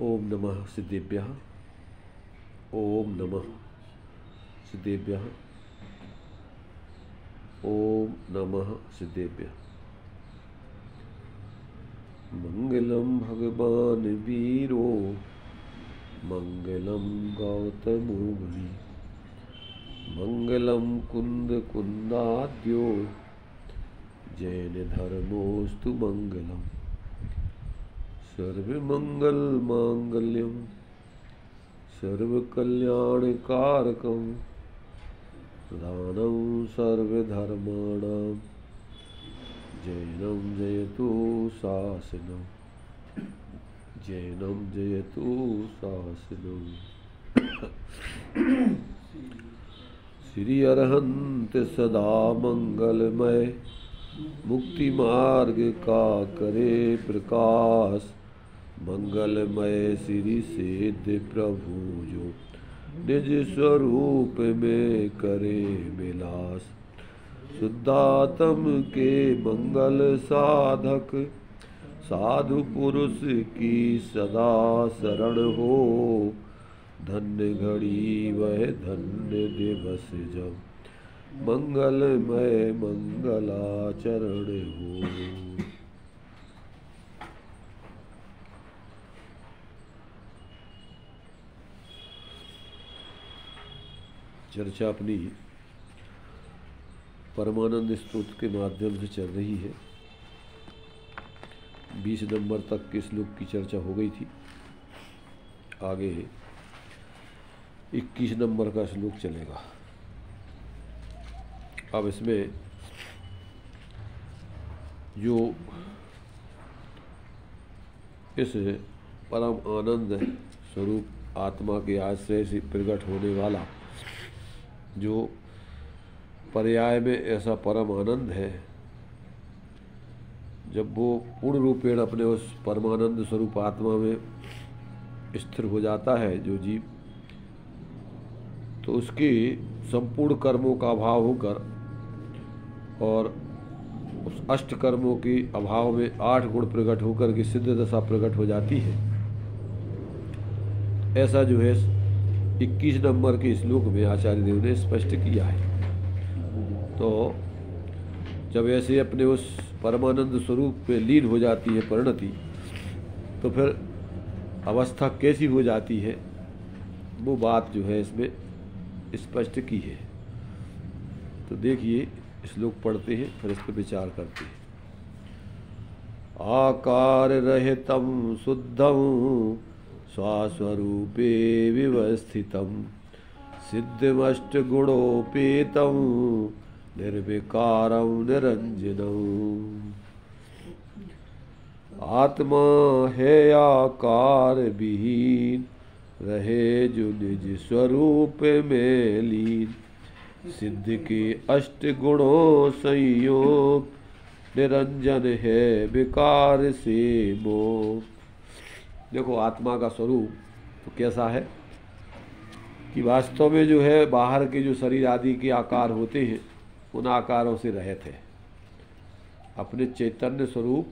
ओम नमः सिद्धेभ्यः। ओम नमः सिद्धेभ्यः। ओम नमः सिद्धेभ्यः। मंगलम भगवान वीरो मंगलम गौतमो मुनि मंगलम कुंद कुंदाद्यो जैन धर्मोस्तु मंगलम सर्वमंगल मांगल्यम सर्वकल्याणकारकम प्रधानं सर्वधर्माणां जैनं जयतु शासनं जैनं जयतु शासनं। श्री अरहंत सदा मंगलमय मुक्ति मार्ग का करे प्रकाश मंगलमय श्री सिद्ध प्रभु जो निज स्वरूप में करे विलास शुद्धात्म के मंगल साधक साधु पुरुष की सदा शरण हो धन्य घड़ी वह धन्य दिवस जब मंगलमय मंगलाचरण हो। चर्चा अपनी परमानंद स्तोत्र के माध्यम से चल रही है। 20 नंबर तक के श्लोक की चर्चा हो गई थी। आगे 21 नंबर का श्लोक चलेगा। अब इसमें जो इस परम आनंद स्वरूप आत्मा के आश्रय से प्रकट होने वाला जो पर्याय में ऐसा परम आनंद है, जब वो पूर्ण रूपेण अपने उस परमानंद स्वरूप आत्मा में स्थिर हो जाता है जो जीव, तो उसके संपूर्ण कर्मों का अभाव होकर और उस अष्ट कर्मों के अभाव में 8 गुण प्रकट होकर के सिद्ध दशा प्रकट हो जाती है। ऐसा जो है 21 नंबर के श्लोक में आचार्य देव ने स्पष्ट किया है। तो जब ऐसे अपने उस परमानंद स्वरूप में लीन हो जाती है परिणति, तो फिर अवस्था कैसी हो जाती है, वो बात जो है इसमें स्पष्ट की है। तो देखिए श्लोक पढ़ते हैं, फिर इस पर विचार करते हैं। आकार रहितं शुद्धं स्वस्वरूपे विवस्थितं सिद्धमष्टगुणोपेतं निर्विकारं निरंजनं। आत्मा है आकार विहीन रहे जो निज स्वरूप में लीन सिद्ध के 8 गुणों संयोग निरंजन है विकार से मोह। देखो आत्मा का स्वरूप तो कैसा है कि वास्तव में जो है बाहर के जो शरीर आदि के आकार होते हैं उन आकारों से रहित है। अपने चैतन्य स्वरूप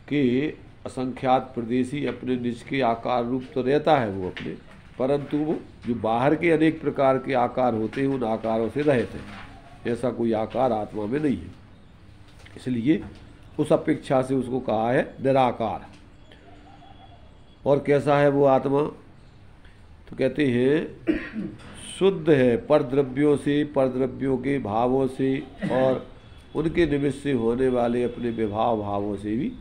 के असंख्यात प्रदेशी अपने निज के आकार रूप तो रहता है वो अपने, परंतु वो जो बाहर के अनेक प्रकार के आकार होते हैं उन आकारों से रहित है। ऐसा कोई आकार आत्मा में नहीं है, इसलिए उस अपेक्षा से उसको कहा है निराकार। और कैसा है वो आत्मा, तो कहते हैं शुद्ध है परद्रव्यों से, परद्रव्यों के भावों से और उनके निमित्त से होने वाले अपने विभाव भावों से भी।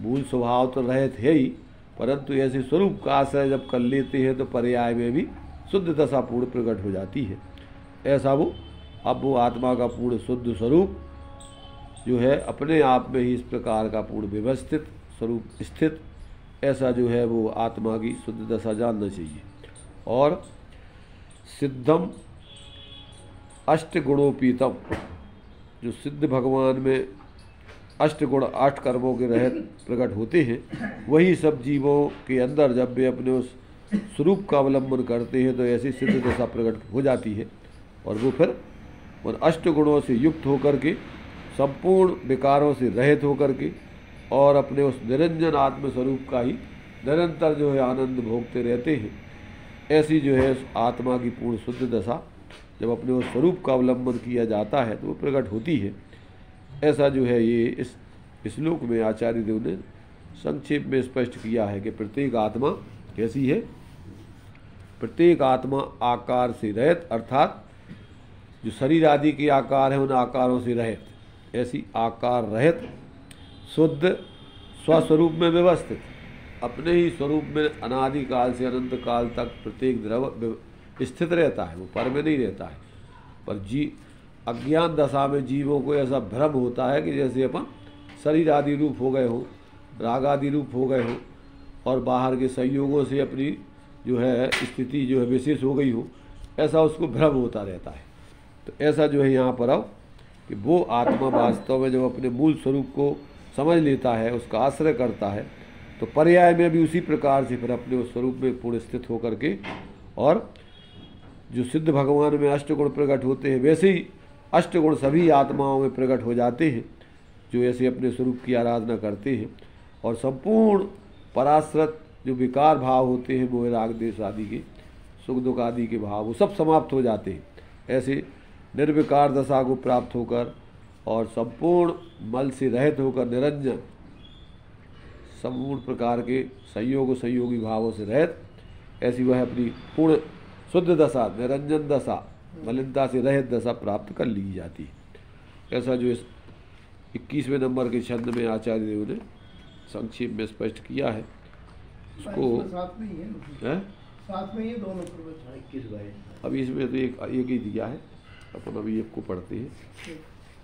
मूल स्वभाव तो रहित है ही, परंतु ऐसे स्वरूप का आश्रय जब कर लेते हैं तो पर्याय में भी शुद्ध दशा पूर्ण प्रकट हो जाती है। ऐसा वो अब वो आत्मा का पूर्ण शुद्ध स्वरूप जो है अपने आप में ही इस प्रकार का पूर्ण व्यवस्थित स्वरूप स्थित, ऐसा जो है वो आत्मा की शुद्ध दशा जानना चाहिए। और सिद्धम अष्टगुणोपीतम, जो सिद्ध भगवान में 8 गुण 8 कर्मों के रहत प्रकट होते हैं, वही सब जीवों के अंदर जब वे अपने उस स्वरूप का अवलंबन करते हैं तो ऐसी सिद्ध दशा प्रकट हो जाती है। और वो फिर उन 8 गुणों से युक्त होकर के संपूर्ण विकारों से रहित होकर के और अपने उस निरंजन आत्मस्वरूप का ही निरंतर जो है आनंद भोगते रहते हैं। ऐसी जो है आत्मा की पूर्ण शुद्ध दशा जब अपने उस स्वरूप का अवलंबन किया जाता है तो वो प्रकट होती है। ऐसा जो है ये इस श्लोक में आचार्य देव ने संक्षेप में स्पष्ट किया है कि प्रत्येक आत्मा कैसी है। प्रत्येक आत्मा आकार से रहित, अर्थात जो शरीर आदि के आकार है उन आकारों से रहित, ऐसी आकार रहित शुद्ध स्वस्वरूप में व्यवस्थित, अपने ही स्वरूप में अनादिकाल से अनंत काल तक प्रत्येक द्रव स्थित रहता है, वो पर में नहीं रहता है। पर अज्ञान दशा में जीवों को ऐसा भ्रम होता है कि जैसे अपन शरीर आदि रूप हो गए हो, राग आदि रूप हो गए हो और बाहर के संयोगों से अपनी जो है स्थिति जो है विशेष हो गई हो, ऐसा उसको भ्रम होता रहता है। तो ऐसा जो है यहाँ पर आओ कि वो आत्मा वास्तव में जब अपने मूल स्वरूप को समझ लेता है, उसका आश्रय करता है, तो पर्याय में भी उसी प्रकार से फिर अपने उस स्वरूप में पूर्ण स्थित होकर के, और जो सिद्ध भगवान में अष्टगुण प्रकट होते हैं वैसे ही अष्टगुण सभी आत्माओं में प्रकट हो जाते हैं जो ऐसे अपने स्वरूप की आराधना करते हैं। और संपूर्ण पराश्रत जो विकार भाव होते हैं, मोह राग द्वेष आदि के, सुख दुख आदि के भाव, वो सब समाप्त हो जाते हैं। ऐसे निर्विकार दशा को प्राप्त होकर और संपूर्ण मल से रहित होकर निरंजन, संपूर्ण प्रकार के संयोगी भावों से रहित, ऐसी वह अपनी पूर्ण शुद्ध दशा, निरंजन दशा, मलिनता से रहित दशा प्राप्त कर ली जाती है। ऐसा जो इस 21वें नंबर के छंद में आचार्य देव ने संक्षेप में स्पष्ट किया है। उसको साथ में ही है, साथ में ये दोनों प्रवचन 21-22 अभी इसमें तो एक ही दिया है, अपन अभी एक को पढ़ते हैं,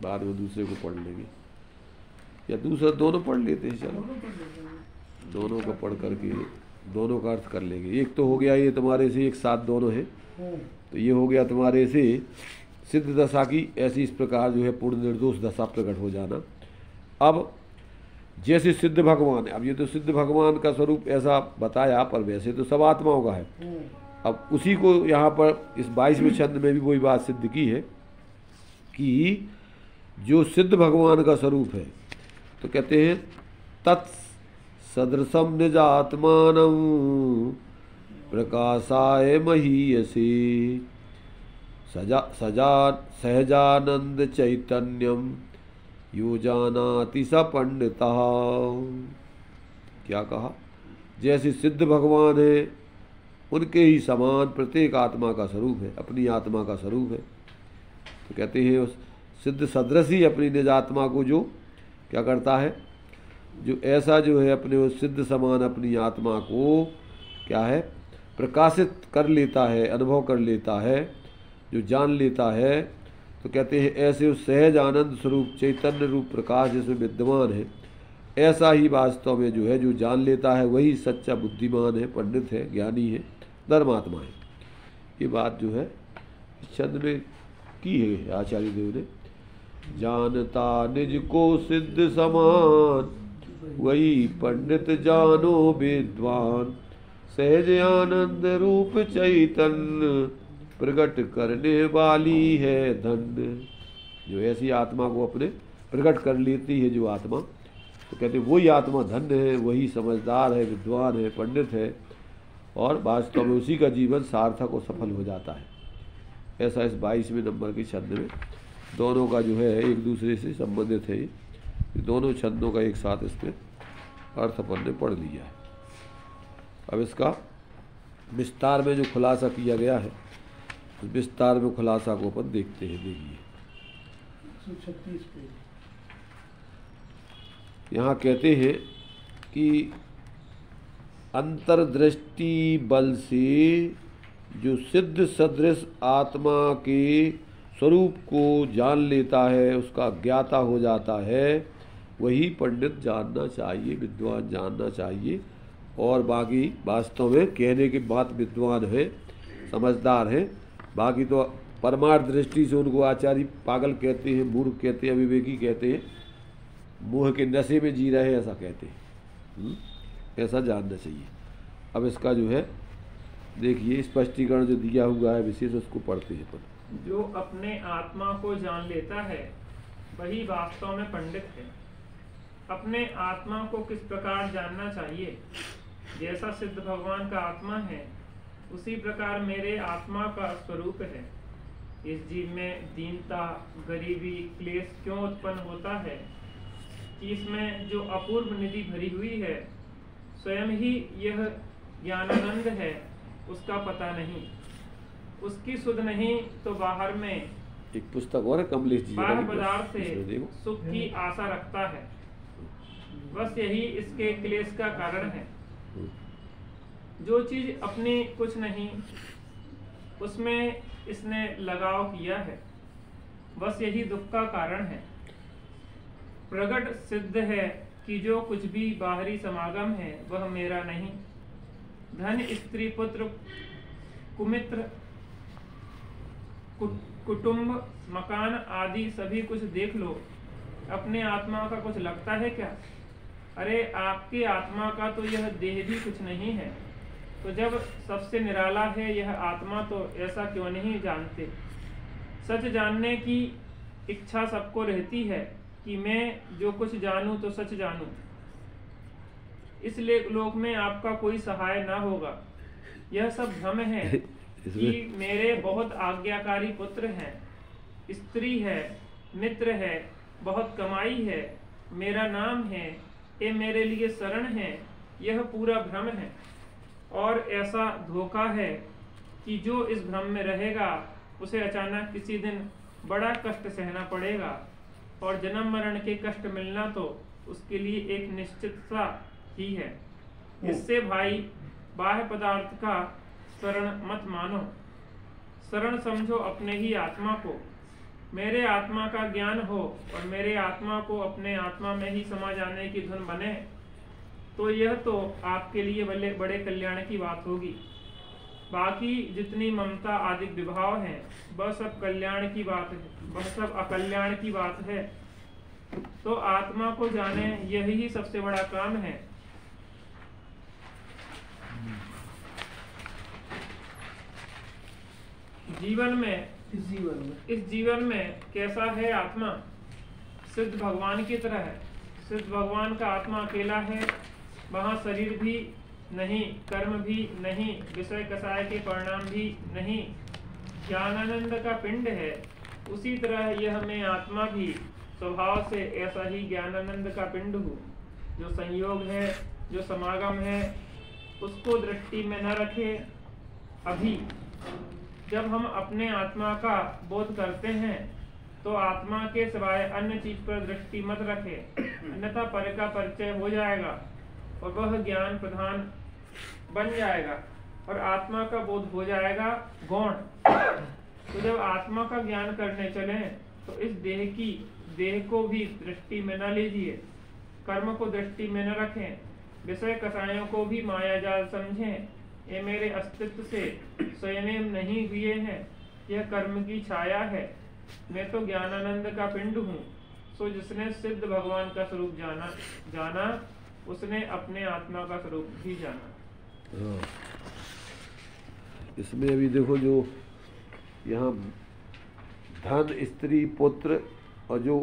बाद में दूसरे को पढ़ लेंगे, या दूसरा दोनों पढ़ लेते हैं। चलो दोनों का पढ़ करके दोनों का अर्थ कर लेंगे। एक तो हो गया ये तुम्हारे से एक साथ दोनों है, तो ये हो गया तुम्हारे से सिद्ध दशा की ऐसी इस प्रकार जो है पूर्ण निर्दोष दशा प्रकट हो जाना। अब जैसे सिद्ध भगवान है, अब ये तो सिद्ध भगवान का स्वरूप ऐसा बताया, पर वैसे तो सब आत्माओं का है। अब उसी को यहाँ पर इस 22वें छंद में भी वही बात सिद्ध की है कि जो सिद्ध भगवान का स्वरूप है, तो कहते हैं तत्सदृशम निजात्मान प्रकाशाय महीयसे सहजानंद चैतन्यम यो जानाति स पंडिता। क्या कहा? जैसे सिद्ध भगवान है उनके ही समान प्रत्येक आत्मा का स्वरूप है, अपनी आत्मा का स्वरूप है। तो कहते हैं उस सिद्ध सदृश ही अपनी निज आत्मा को जो क्या करता है, जो ऐसा जो है अपने उस सिद्ध समान अपनी आत्मा को क्या है प्रकाशित कर लेता है, अनुभव कर लेता है, जो जान लेता है। तो कहते हैं ऐसे उस सहज आनंद स्वरूप चैतन्य रूप प्रकाश जिसमें विद्यमान है, ऐसा ही वास्तव में जो है जो जान लेता है वही सच्चा बुद्धिमान है, पंडित है, ज्ञानी है, धर्मात्मा है। ये बात जो है इस छंद में की है आचार्य देव ने। जानता निज को सिद्ध समान वही पंडित जानो विद्वान, सहज आनंद रूप चैतन्य प्रकट करने वाली है धन्य। जो ऐसी आत्मा को अपने प्रकट कर लेती है जो आत्मा, तो कहते वही आत्मा धन्य है, वही समझदार है, विद्वान है, पंडित है, और वास्तव में उसी का जीवन सार्थक और सफल हो जाता है। ऐसा इस 22वें नंबर के छंद में दोनों का जो है एक दूसरे से संबंधित है। ये दोनों छंदों का एक साथ इसमें अर्थ अपन ने पढ़ लिया है। अब इसका विस्तार में जो खुलासा किया गया है, उस विस्तार में खुलासा को अपन देखते हैं। देखिए 136 पेज यहाँ कहते हैं कि अंतर्दृष्टि बल से जो सिद्ध सदृश आत्मा के स्वरूप को जान लेता है, उसका ज्ञाता हो जाता है, वही पंडित जानना चाहिए, विद्वान जानना चाहिए। और बाकी वास्तव में कहने की बात विद्वान है, समझदार है, बाकी तो परमार्थ दृष्टि से उनको आचार्य पागल कहते हैं, मूर्ख कहते हैं, अविवेकी कहते हैं, मोह के नशे में जी रहे ऐसा कहते हैं। ऐसा जानना चाहिए। अब इसका जो है देखिए स्पष्टीकरण जो दिया हुआ है विशेष, उसको पढ़ते हैं। जो अपने आत्मा को जान लेता है वही वास्तव में पंडित है। अपने आत्मा को किस प्रकार जानना चाहिए? जैसा सिद्ध भगवान का आत्मा है, उसी प्रकार मेरे आत्मा का स्वरूप है। इस जीव में दीनता, गरीबी, क्लेश क्यों उत्पन्न होता है कि इसमें जो अपूर्व निधि भरी हुई है, स्वयं ही यह ज्ञानानंद है, उसका पता नहीं, उसकी सुध नहीं तो बाहर में एक पुस्तक और है कमलेश जी बाह्य पदार्थ से सुख की आशा रखता है। बस यही इसके क्लेश का कारण है। जो चीज अपनी कुछ नहीं, उसमें इसने लगाव किया है, बस यही दुख का कारण है। प्रगट सिद्ध है कि जो कुछ भी बाहरी समागम है वह मेरा नहीं। धन, स्त्री, पुत्र, कुमित्र, कुटुंब, मकान आदि सभी कुछ देख लो, अपने आत्मा का कुछ लगता है क्या? अरे आपकी आत्मा का तो यह देह भी कुछ नहीं है। तो जब सबसे निराला है यह आत्मा, तो ऐसा क्यों नहीं जानते? सच जानने की इच्छा सबको रहती है कि मैं जो कुछ जानूं तो सच जानूं। इसलिए लोक में आपका कोई सहाय ना होगा। यह सब भ्रम है कि मेरे बहुत आज्ञाकारी पुत्र हैं, स्त्री है, मित्र है, बहुत कमाई है, मेरा नाम है, ये मेरे लिए शरण है। यह पूरा भ्रम है। और ऐसा धोखा है कि जो इस भ्रम में रहेगा उसे अचानक किसी दिन बड़ा कष्ट सहना पड़ेगा, और जन्म मरण के कष्ट मिलना तो उसके लिए एक निश्चित सा ही है। इससे भाई बाह्य पदार्थ का शरण मत मानो, शरण समझो अपने ही आत्मा को। मेरे आत्मा का ज्ञान हो और मेरे आत्मा को अपने आत्मा में ही समा जाने की धुन बने, तो यह तो आपके लिए बड़े कल्याण की बात होगी। बाकी जितनी ममता आदि विभाव हैं, वह सब कल्याण की बात है, वह सब अकल्याण की बात है। तो आत्मा को जाने यही सबसे बड़ा काम है। इस जीवन में कैसा है आत्मा? सिद्ध भगवान की तरह है। सिद्ध भगवान का आत्मा अकेला है। वहाँ शरीर भी नहीं, कर्म भी नहीं, विषय कसाय के परिणाम भी नहीं, ज्ञानानंद का पिंड है। उसी तरह यह मैं आत्मा भी स्वभाव से ऐसा ही ज्ञानानंद का पिंड हूँ। जो संयोग है, जो समागम है, उसको दृष्टि में न रखे। अभी जब हम अपने आत्मा का बोध करते हैं तो आत्मा के सिवाय अन्य चीज पर दृष्टि मत रखे, अन्यथा पर का परिचय हो जाएगा और वह ज्ञान प्रधान बन जाएगा और आत्मा का बोध हो जाएगा गौण। तो जब आत्मा का ज्ञान करने चले तो इस देह को भी दृष्टि में न लीजिए, कर्म को दृष्टि में न रखें, विषय कसायों को भी माया जाल समझें। ये मेरे अस्तित्व से स्वयं नहीं हुए हैं, यह कर्म की छाया है। मैं तो ज्ञानानंद का पिंड हूँ। सो जिसने सिद्ध भगवान का स्वरूप जाना उसने अपने आत्मा का स्वरूप भी जाना। इसमें अभी देखो जो यहाँ धन, स्त्री, पुत्र और जो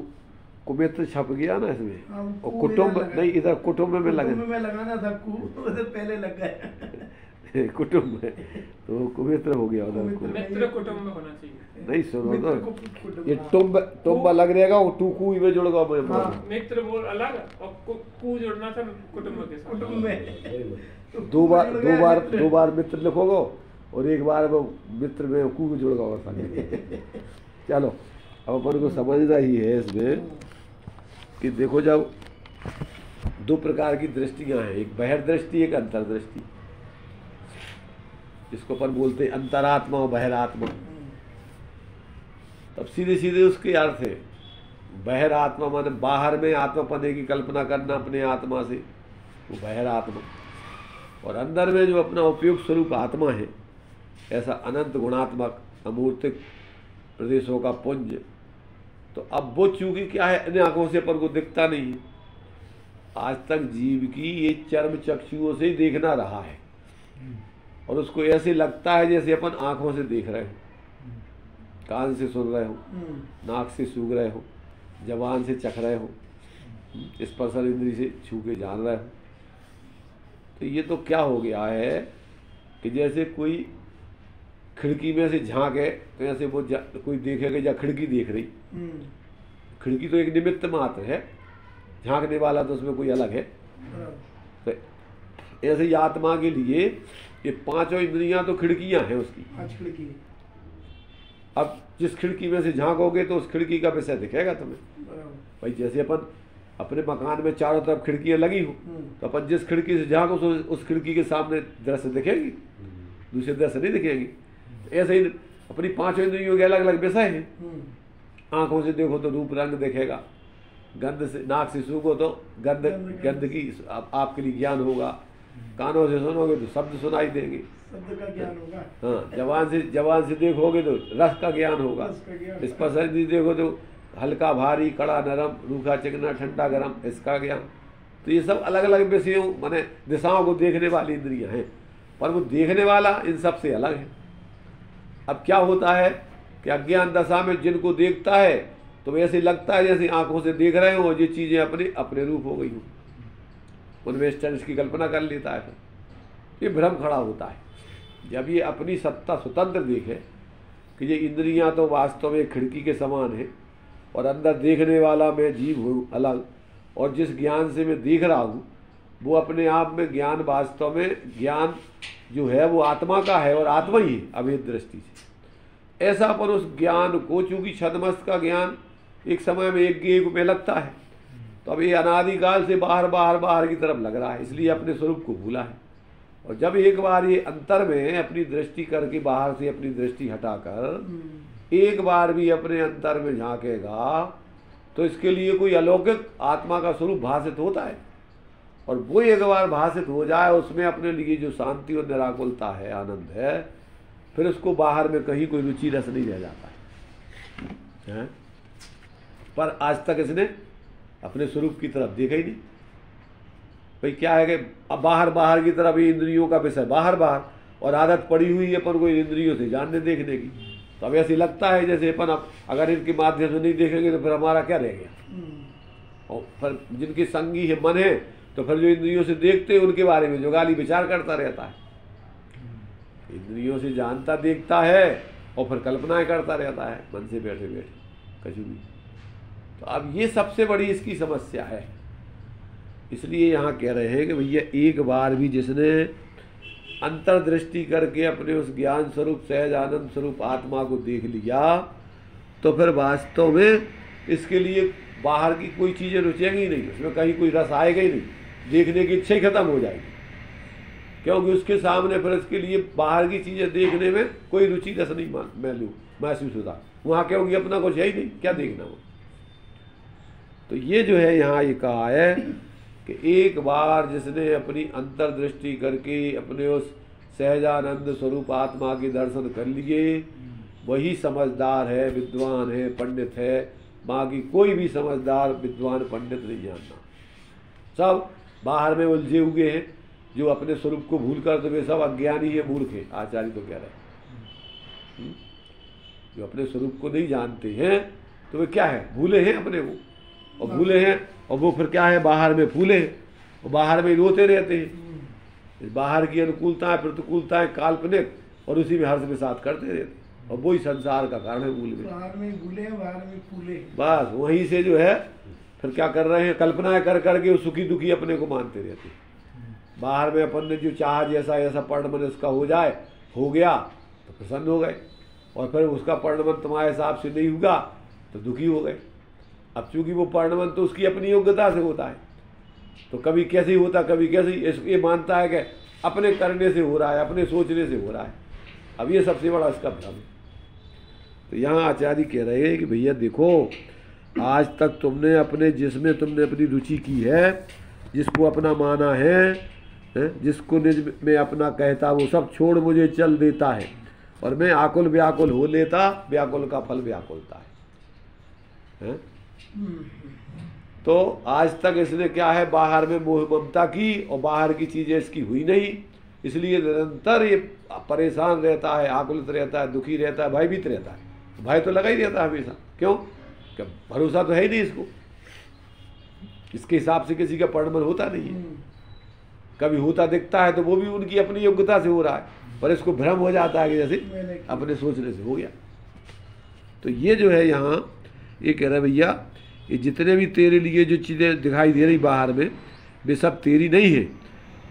कुमित्र छप गया ना इसमें, और कुटुंब नहीं, इधर कुटुंब में लगाना था, पहले लग गया कुटुंब है तो कुमित्र हो गया उधर। मित्र कुटुंब होना चाहिए। नहीं सुनो तो ये टुंब अलग रहेगा, वो टूकू में जुड़ेगा। मित्र बोल अलग और कु जोड़ना था कुटुंब के साथ। कुटुंब में दो बार मित्र लिखोगे और एक बार वो मित्र में कु जुड़ेगा और चलो अब अपन को समझना ही है इसमें कि देखो जब दो प्रकार की दृष्टियां हैं, एक बहिर्दृष्टि, एक अंतर्दृष्टि। जिसको अपन बोलते हैं अंतरात्मा और बहिरात्मा। तब सीधे सीधे उसके अर्थ है, बहिरात्मा माने बाहर में आत्मा पने की कल्पना करना अपने आत्मा से, वो बहिरात्मा। और अंदर में जो अपना उपयुक्त स्वरूप आत्मा है, ऐसा अनंत गुणात्मक अमूर्तिक प्रदेशों का पुंज। तो अब वो चूंकि क्या है, इन आंखों से अपन को दिखता नहीं है। आज तक जीव की ये चर्म चक्षुओं से ही देखना रहा है और उसको ऐसे लगता है जैसे अपन आंखों से देख रहे हो, कान से सुन रहे हो, नाक से सूंघ रहे हो, जबान से चख रहे हो, स्पर्शन इंद्री से छू के जान रहे हो। तो ये तो क्या हो गया है कि जैसे कोई खिड़की में से झांके तो ऐसे वो कोई देखेगा या खिड़की देख रही, खिड़की तो एक निमित्त मात्र है, झांकने वाला तो उसमें कोई अलग है। तो ऐसे ही आत्मा के लिए ये पांचों इंद्रियां तो खिड़कियां हैं उसकी। खिड़की। अब जिस खिड़की में से झांकोगे तो उस खिड़की का विषय दिखेगा तुम्हें। भाई जैसे अपन अपने मकान में चारों तरफ खिड़कियां लगी हो तो अपन जिस खिड़की से झांको उस खिड़की के सामने दृश्य दिखेगी, दूसरे दृश्य नहीं दिखेगी। ऐसे ही अपनी पांचों इंद्रियों के अलग अलग विषय हैं। आंखों से देखो तो रूप रंग दिखेगा, गंध से नाक से सूंघो तो गंध की आपके लिए ज्ञान होगा, कानों से सुनोगे तो शब्द सुनाई देंगे, शब्द का ज्ञान होगा। हाँ, जवान से देखोगे तो रस का ज्ञान होगा, स्पर्श से देखो तो हल्का भारी कड़ा नरम रूखा चिकना ठंडा गरम इसका ज्ञान। तो ये सब अलग अलग विषयों माने दिशाओं को देखने वाली इंद्रियां हैं, पर वो देखने वाला इन सब से अलग है। अब क्या होता है कि अज्ञान दशा में जिनको देखता है तो वैसे लगता है जैसे आंखों से देख रहे हो और ये चीज़ें अपने रूप हो गई हो, उनमें स्टैंड की कल्पना कर लेता है। फिर ये भ्रम खड़ा होता है। जब ये अपनी सत्ता स्वतंत्र देखे कि ये इंद्रियां तो वास्तव में खिड़की के समान है और अंदर देखने वाला मैं जीव हूँ अलग, और जिस ज्ञान से मैं देख रहा हूँ वो अपने आप में ज्ञान वास्तव में ज्ञान जो है वो आत्मा का है और आत्मा ही है अभेद दृष्टि से। ऐसा पर उस ज्ञान को, चूंकि छदमस्त का ज्ञान एक समय में एक में लगता है, तो अब ये अनादिकाल से बाहर की तरफ लग रहा है, इसलिए अपने स्वरूप को भूला है। और जब एक बार ये अंतर में अपनी दृष्टि करके बाहर से अपनी दृष्टि हटाकर एक बार भी अपने अंतर में झांकेगा तो इसके लिए कोई अलौकिक आत्मा का स्वरूप भाषित होता है, और वो एक बार भाषित हो जाए उसमें अपने लिए जो शांति और निराकुलता है, आनंद है, फिर उसको बाहर में कहीं कोई रुचि रस नहीं रह जाता है। पर आज तक इसने अपने स्वरूप की तरफ देखा ही नहीं। भाई क्या है कि अब बाहर की तरफ इंद्रियों का विषय बाहर और आदत पड़ी हुई है पर कोई इंद्रियों से जानने देखने की, तो अब ऐसे लगता है जैसे अपन अगर इनके माध्यम से नहीं देखेंगे तो फिर हमारा क्या रह गया। और फिर जिनकी संगी है मन है तो फिर जो इंद्रियों से देखते हैं उनके बारे में जो गाली विचार करता रहता है, इंद्रियों से जानता देखता है और फिर कल्पनाएं करता रहता है मन से बैठे बैठे कभी भी। तो अब ये सबसे बड़ी इसकी समस्या है। इसलिए यहाँ कह रहे हैं कि भैया एक बार भी जिसने अंतर्दृष्टि करके अपने उस ज्ञान स्वरूप सहज आनंद स्वरूप आत्मा को देख लिया तो फिर वास्तव में इसके लिए बाहर की कोई चीज़ें रुचेंगी नहीं, उसमें कहीं कोई रस आएगा ही नहीं, देखने की इच्छा ही खत्म हो जाएगी, क्योंकि उसके सामने फिर इसके लिए बाहर की चीज़ें देखने में कोई रुचि रस नहीं महसूस होता। वहाँ क्योंकि अपना कुछ है ही नहीं, क्या देखना वो। तो ये जो है यहाँ ये कहा है कि एक बार जिसने अपनी अंतर्दृष्टि करके अपने उस सहजानंद स्वरूप आत्मा के दर्शन कर लिए वही समझदार है, विद्वान है, पंडित है। बाकी कोई भी समझदार विद्वान पंडित नहीं जानना। सब बाहर में उलझे हुए हैं जो अपने स्वरूप को भूल कर, तो वे सब अज्ञानी है, मूर्ख है। आचार्य तो कह रहे हैं जो अपने स्वरूप को नहीं जानते हैं तो वे क्या है, भूले हैं अपने को, और भूले हैं और वो फिर क्या है, बाहर में फूले हैं और बाहर में रोते रहते हैं। बाहर की अनुकूलताएं प्रतिकूलताएं काल्पनिक और उसी में हर्ष विषाद करते रहते, और वही संसार का कारण है। भूल में बाहर में भूले, बाहर में फूले, बस वहीं से जो है फिर क्या कर रहे हैं, कल्पनाएं कर करके सुखी दुखी अपने को मानते रहते हैं। बाहर में अपन ने जो चाहा जैसा ऐसा परिणमन इसका हो जाए, हो गया तो प्रसन्न हो गए, और फिर उसका परिणमन तुम्हारे हिसाब से नहीं हुआ तो दुखी हो गए। अब चूंकि वो परिणमन तो उसकी अपनी योग्यता से होता है, तो कभी कैसे होता कभी कैसे, ये मानता है कि अपने करने से हो रहा है, अपने सोचने से हो रहा है। अब ये सबसे बड़ा इसका भ्रम है। तो यहाँ आचार्य कह रहे हैं कि भैया देखो, आज तक तुमने अपने जिसमें तुमने अपनी रुचि की है, जिसको अपना माना है, जिसको निज में अपना कहता, वो सब छोड़ मुझे चल देता है, और मैं आकुल व्याकुल हो लेता, व्याकुल का फल व्याकुलता है। तो आज तक इसने क्या है, बाहर में मोह ममता की और बाहर की चीज़ें इसकी हुई नहीं, इसलिए निरंतर ये परेशान रहता है, आकुलित रहता है, दुखी रहता है, भयभीत रहता है। भय तो लगा ही रहता है हमेशा। क्यों? क्या भरोसा तो है ही नहीं इसको, इसके हिसाब से किसी का परिणमन होता नहीं है। कभी होता दिखता है तो वो भी उनकी अपनी योग्यता से हो रहा है, पर इसको भ्रम हो जाता है कि जैसे अपने सोचने से हो गया। तो ये जो है यहाँ ये कह रहे भैया ये जितने भी तेरे लिए जो चीज़ें दिखाई दे रही बाहर में वे सब तेरी नहीं है।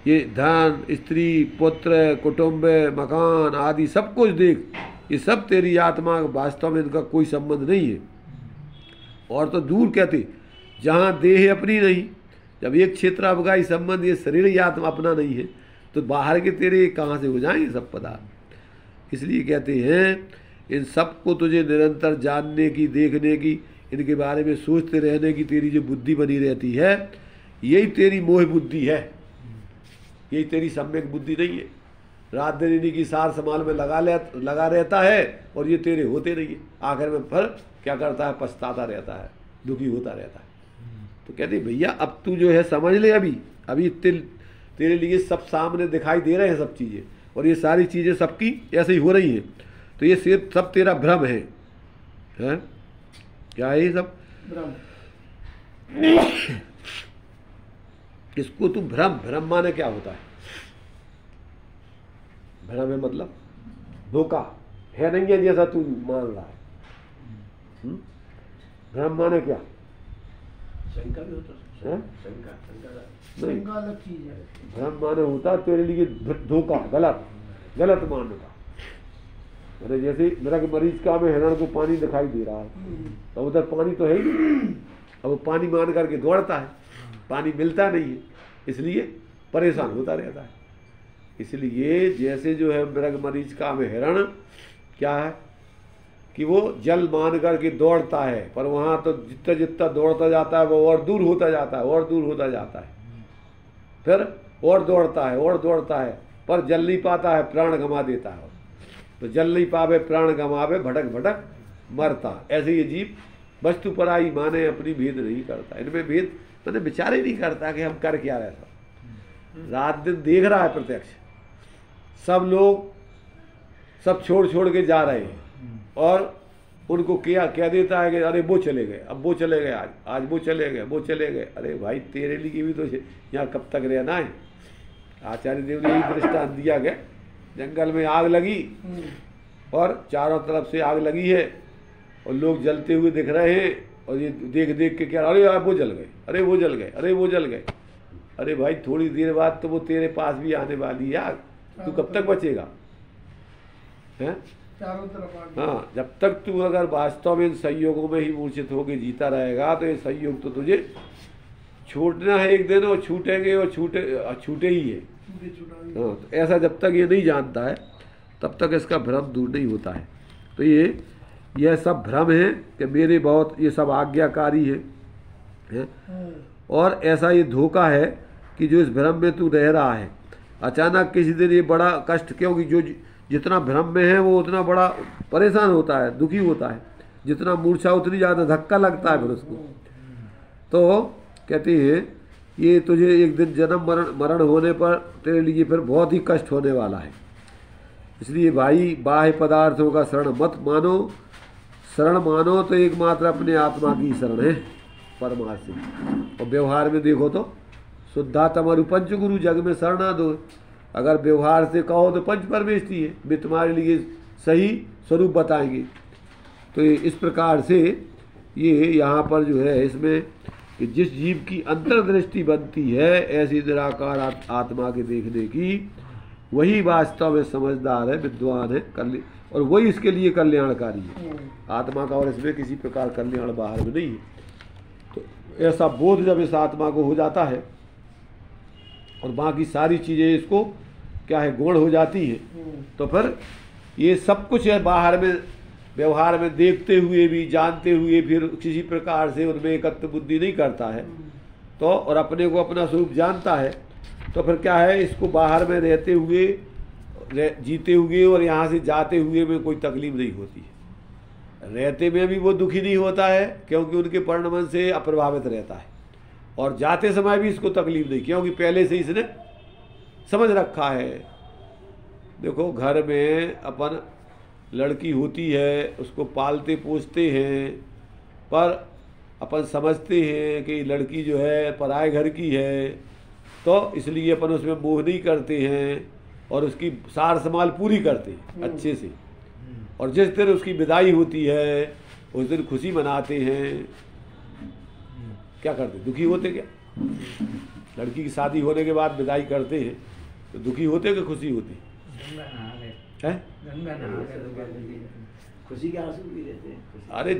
ये धन, स्त्री, पुत्र, कुटुंब, मकान आदि सब कुछ देख, ये सब तेरी आत्मा, वास्तव में इनका कोई संबंध नहीं है। और तो दूर कहते जहाँ देह अपनी नहीं, जब एक क्षेत्र आपका ही संबंध ये शरीर ही आत्मा अपना नहीं है तो बाहर के तेरे कहाँ से हो जाएंगे सब पदार्थ। इसलिए कहते हैं इन सब को तुझे निरंतर जानने की, देखने की, इनके बारे में सोचते रहने की तेरी जो बुद्धि बनी रहती है, यही तेरी मोह बुद्धि है, यही तेरी सम्यक बुद्धि नहीं है। रात दिन इन्हीं की सार संभाल में लगा रहता है और ये तेरे होते नहीं है। आखिर में फिर क्या करता है, पछताता रहता है, दुखी होता रहता है। तो कहते भैया अब तू जो है समझ ले, अभी तेरे लिए सब सामने दिखाई दे रहे हैं सब चीज़ें, और ये सारी चीज़ें सबकी ऐसे ही हो रही हैं। तो ये सिर्फ सब तेरा भ्रम है? क्या है ये सब भ्रम? इसको तू भ्रम माने क्या होता है? भ्रम है मतलब धोखा है, नहीं है जैसा तू मान रहा है। भ्रम माने क्या? शंका भी होता है। शंका अलग चीज है। भ्रम माने होता तेरे लिए धोखा, गलत मानना। अरे जैसे नरक मरीज का में हिरण को पानी दिखाई दे रहा है तो उधर पानी तो है ही नहीं, अब वो पानी मान करके दौड़ता है, पानी मिलता नहीं है, इसलिए परेशान होता रहता है। इसलिए जैसे जो है मृग मरीज का में हिरण क्या है कि वो जल मान करके दौड़ता है, पर वहाँ तो जितना जितना दौड़ता जाता है वो और दूर होता जाता है, और दूर होता जाता है, फिर और दौड़ता है पर जल नहीं पाता है, प्राण गंवा देता है। तो जल नहीं पावे, प्राण गंवावे, भटक मरता। ऐसे ये जीव वस्तु पराई माने अपनी भेद नहीं करता, इनमें भेद मैंने विचार ही नहीं करता कि हम कर क्या रहे सब। रात दिन देख रहा है प्रत्यक्ष, सब लोग सब छोड़ के जा रहे हैं और उनको क्या कह देता है कि अरे वो चले गए, अब वो चले गए, आज वो चले गए। अरे भाई तेरे लिए भी तो यहाँ कब तक रहना है? आचार्य देव ने भी दृष्टांत दिया गया, जंगल में आग लगी और चारों तरफ से आग लगी है और लोग जलते हुए दिख रहे हैं, और ये देख के क्या, अरे वो जल गए, अरे वो जल गए। अरे भाई थोड़ी देर बाद तो वो तेरे पास भी आने वाली है आग, तू कब तक बचेगा? हैं? चारों तरफ। हाँ, जब तक तू अगर वास्तव में इन संयोगों में ही मूर्छित होकर जीता रहेगा तो ये संयोग तो तुझे छूटना है एक दिन, और छूटेंगे और छूटे ही है। हाँ, तो ऐसा जब तक ये नहीं जानता है तब तक इसका भ्रम दूर नहीं होता है। तो यह सब भ्रम है कि मेरे बहुत ये सब आज्ञाकारी है? और ऐसा ये धोखा है कि जो इस भ्रम में तू रह रहा है, अचानक किसी दिन ये बड़ा कष्ट, क्योंकि जो जितना भ्रम में है वो उतना बड़ा परेशान होता है, दुखी होता है, जितना मूर्छा उतनी ज़्यादा धक्का लगता है फिर उसको। तो कहते हैं ये तुझे एक दिन जन्म मरण होने पर तेरे लिए फिर बहुत ही कष्ट होने वाला है। इसलिए भाई बाह्य पदार्थों का शरण मत मानो, शरण मानो तो एकमात्र अपने आत्मा की शरण है, परमार्थ से। और व्यवहार में देखो तो शुद्धात्मा पंच गुरु जग में शरणा दो। अगर व्यवहार से कहो तो पंच परमेष्ठी है, वे तुम्हारे लिए सही स्वरूप बताएंगे। तो इस प्रकार से ये यहाँ पर जो है इसमें कि जिस जीव की अंतर्दृष्टि बनती है ऐसी निराकार आत्मा के देखने की, वही वास्तव में समझदार है, विद्वान है, और वही इसके लिए कल्याणकारी है आत्मा का, और इसमें किसी प्रकार कल्याण बाहर में नहीं है। तो ऐसा बोध जब इस आत्मा को हो जाता है और बाकी सारी चीज़ें इसको क्या है गौण हो जाती हैं, तो फिर ये सब कुछ है बाहर में व्यवहार में देखते हुए भी, जानते हुए फिर किसी प्रकार से उनमें एकत्व बुद्धि नहीं करता है, तो और अपने को अपना स्वरूप जानता है, तो फिर क्या है इसको बाहर में रहते हुए, जीते हुए और यहाँ से जाते हुए में कोई तकलीफ नहीं होती है। रहते में भी वो दुखी नहीं होता है क्योंकि उनके परिणमन से अप्रभावित रहता है, और जाते समय भी इसको तकलीफ नहीं, क्योंकि पहले से इसने समझ रखा है। देखो घर में अपन लड़की होती है, उसको पालते पोसते हैं, पर अपन समझते हैं कि लड़की जो है पराए घर की है, तो इसलिए अपन उसमें मोह नहीं करते हैं और उसकी सार संभाल पूरी करते हैं अच्छे से। और जिस दिन उसकी विदाई होती है उस दिन खुशी मनाते हैं। क्या करते, दुखी होते क्या? लड़की की शादी होने के बाद विदाई करते हैं तो दुखी होते कि खुशी होती है? खुशी के आंसू भी रहते हैं। अरे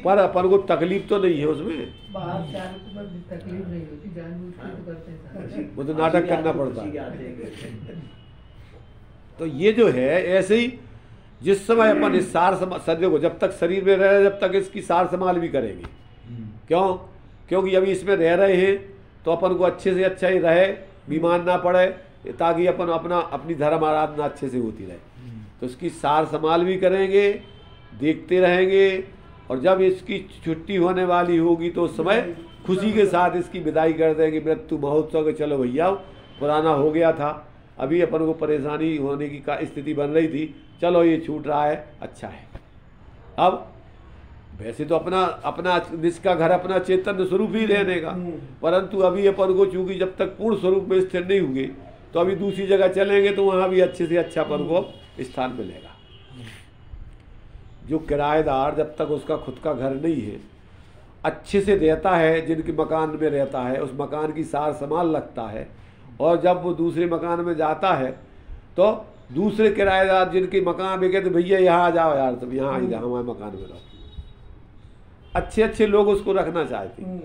पर अपन को तकलीफ तो नहीं है उसमें, बाहर से आने के बाद तकलीफ नहीं होती, जानबूझ के तो करते हैं सारे। वो तो नाटक करना पड़ता खुशी के है। आते हैं। तो ये जो है ऐसे ही जिस समय अपन इस सार शरीर को जब तक शरीर में रह रहे जब तक इसकी सार संभाल भी करेंगे। क्यों? क्योंकि अभी इसमें रह रहे हैं तो अपन को अच्छे से अच्छा ही रहे, बीमार ना पड़े, ताकि अपन अपनी धर्म आराधना अच्छे से होती रहे। तो इसकी सार संभाल भी करेंगे, देखते रहेंगे, और जब इसकी छुट्टी होने वाली होगी तो उस समय खुशी के साथ इसकी विदाई कर देंगे। मृत्यु महोत्सव के चलो भैया पुराना हो गया था, अभी अपन को परेशानी होने की स्थिति बन रही थी, चलो ये छूट रहा है, अच्छा है। अब वैसे तो अपना जिसका घर अपना चैतन्य स्वरूप ही रहने का, परंतु अभी अपन को चूंकि जब तक पूर्ण स्वरूप में स्थिर नहीं हुए तो अभी दूसरी जगह चलेंगे तो वहाँ भी अच्छे से अच्छा अपन को स्थान मिलेगा। जो किराएदार जब तक उसका खुद का घर नहीं है अच्छे से रहता है, जिनके मकान में रहता है उस मकान की सार संभाल रखता है, और जब वो दूसरे मकान में जाता है तो दूसरे किराएदार जिनके मकान में कहते भैया यहाँ आ जाओ यार, तुम यहाँ आ जाओ, हमारे मकान में रहो। अच्छे अच्छे लोग उसको रखना चाहते हैं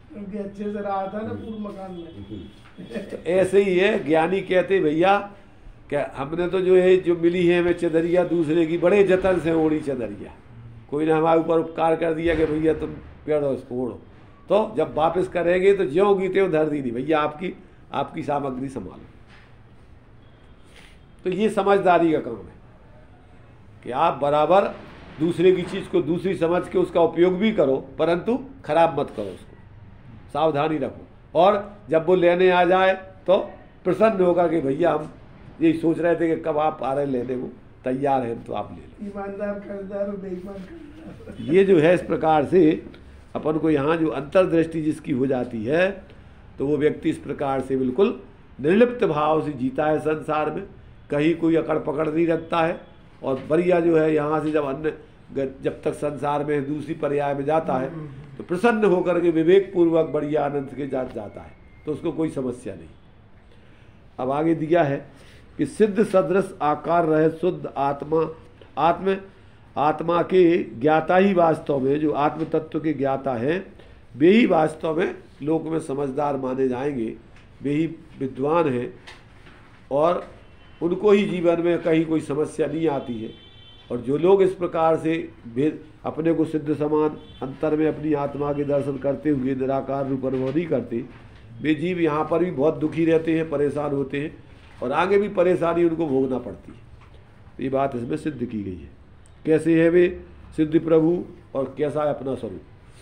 क्योंकि अच्छे से रहा था ना पूर्व मकान में। तो ऐसे ही है, ज्ञानी कहते भैया क्या हमने तो जो मिली है हमें चदरिया दूसरे की बड़े जतन से ओढ़ी चदरिया, कोई ने हमारे ऊपर उपकार कर दिया कि भैया तुम पेड़ दो इसको ओढ़ो, तो जब वापस करेंगे तो ज्यों की त्यों धर दी नहीं, भैया आपकी सामग्री संभालो। तो ये समझदारी का काम है कि आप बराबर दूसरे की चीज़ को दूसरी समझ के उसका उपयोग भी करो, परंतु खराब मत करो, उसको सावधानी रखो। और जब वो लेने आ जाए तो प्रसन्न होगा कि भैया हम यही सोच रहे थे कि कब आप आ रहे लेने को, तैयार हैं तो आप ले लो। ईमानदार खरीदार और बेईमान खरीदार। ये जो है इस प्रकार से अपन को यहाँ जो अंतर्दृष्टि जिसकी हो जाती है तो वो व्यक्ति इस प्रकार से बिल्कुल निर्लिप्त भाव से जीता है संसार में, कहीं कोई अकड़ पकड़ नहीं रखता है। और बढ़िया जो है यहाँ से जब तक संसार में दूसरी पर्याय में जाता है तो प्रसन्न होकर के विवेक पूर्वक बढ़िया आनंद के जाता है, तो उसको कोई समस्या नहीं। अब आगे दिया है कि सिद्ध सदृश आकार रहे शुद्ध आत्मा के ज्ञाता ही वास्तव में, जो आत्म तत्व के ज्ञाता हैं वे ही वास्तव में लोक में समझदार माने जाएंगे, वे ही विद्वान हैं और उनको ही जीवन में कहीं कोई समस्या नहीं आती है। और जो लोग इस प्रकार से अपने को सिद्ध समान अंतर में अपनी आत्मा के दर्शन करते हुए निराकार रूप अनुभव नहीं करते, वे जीव यहाँ पर भी बहुत दुखी रहते हैं, परेशान होते हैं और आगे भी परेशानी उनको भोगना पड़ती है। तो ये बात इसमें सिद्ध की गई है। कैसे है वे सिद्ध प्रभु और कैसा है अपना स्वरूप?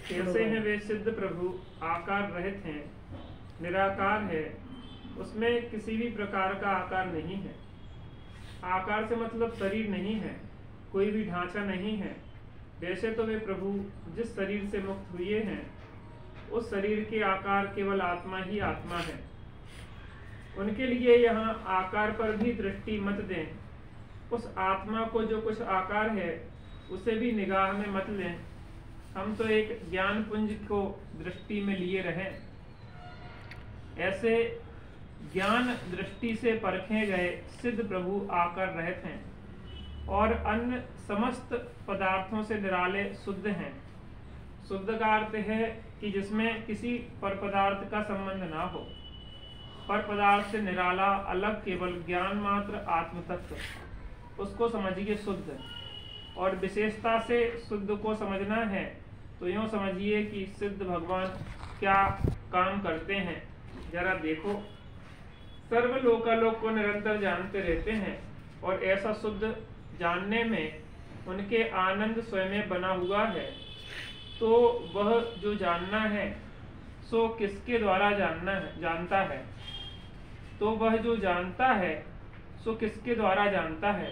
कैसे हैं वे सिद्ध प्रभु, आकार रहित हैं, निराकार है, उसमें किसी भी प्रकार का आकार नहीं है। आकार से मतलब शरीर नहीं है, कोई भी ढांचा नहीं है। वैसे तो वे प्रभु जिस शरीर से मुक्त हुए हैं उस शरीर के आकार केवल आत्मा ही आत्मा है। उनके लिए यहाँ आकार पर भी दृष्टि मत दें, उस आत्मा को जो कुछ आकार है उसे भी निगाह में मत लें। हम तो एक ज्ञान पुंज को दृष्टि में लिए रहें। ऐसे ज्ञान दृष्टि से परखे गए सिद्ध प्रभु आकार रहित हैं और अन्य समस्त पदार्थों से निराले शुद्ध हैं। शुद्ध का अर्थ है कि जिसमें किसी पर पदार्थ का संबंध ना हो, पर पदार्थ से निराला अलग केवल ज्ञान मात्र आत्म तत्व, उसको समझिए शुद्ध। और विशेषता से शुद्ध को समझना है तो यूँ समझिए कि सिद्ध भगवान क्या काम करते हैं जरा देखो। सर्वलोकालोक को निरंतर जानते रहते हैं और ऐसा शुद्ध जानने में उनके आनंद स्वयं बना हुआ है। तो वह जो जानना है सो किसके द्वारा जानता है? तो वह जो जानता है सो किसके द्वारा जानता है?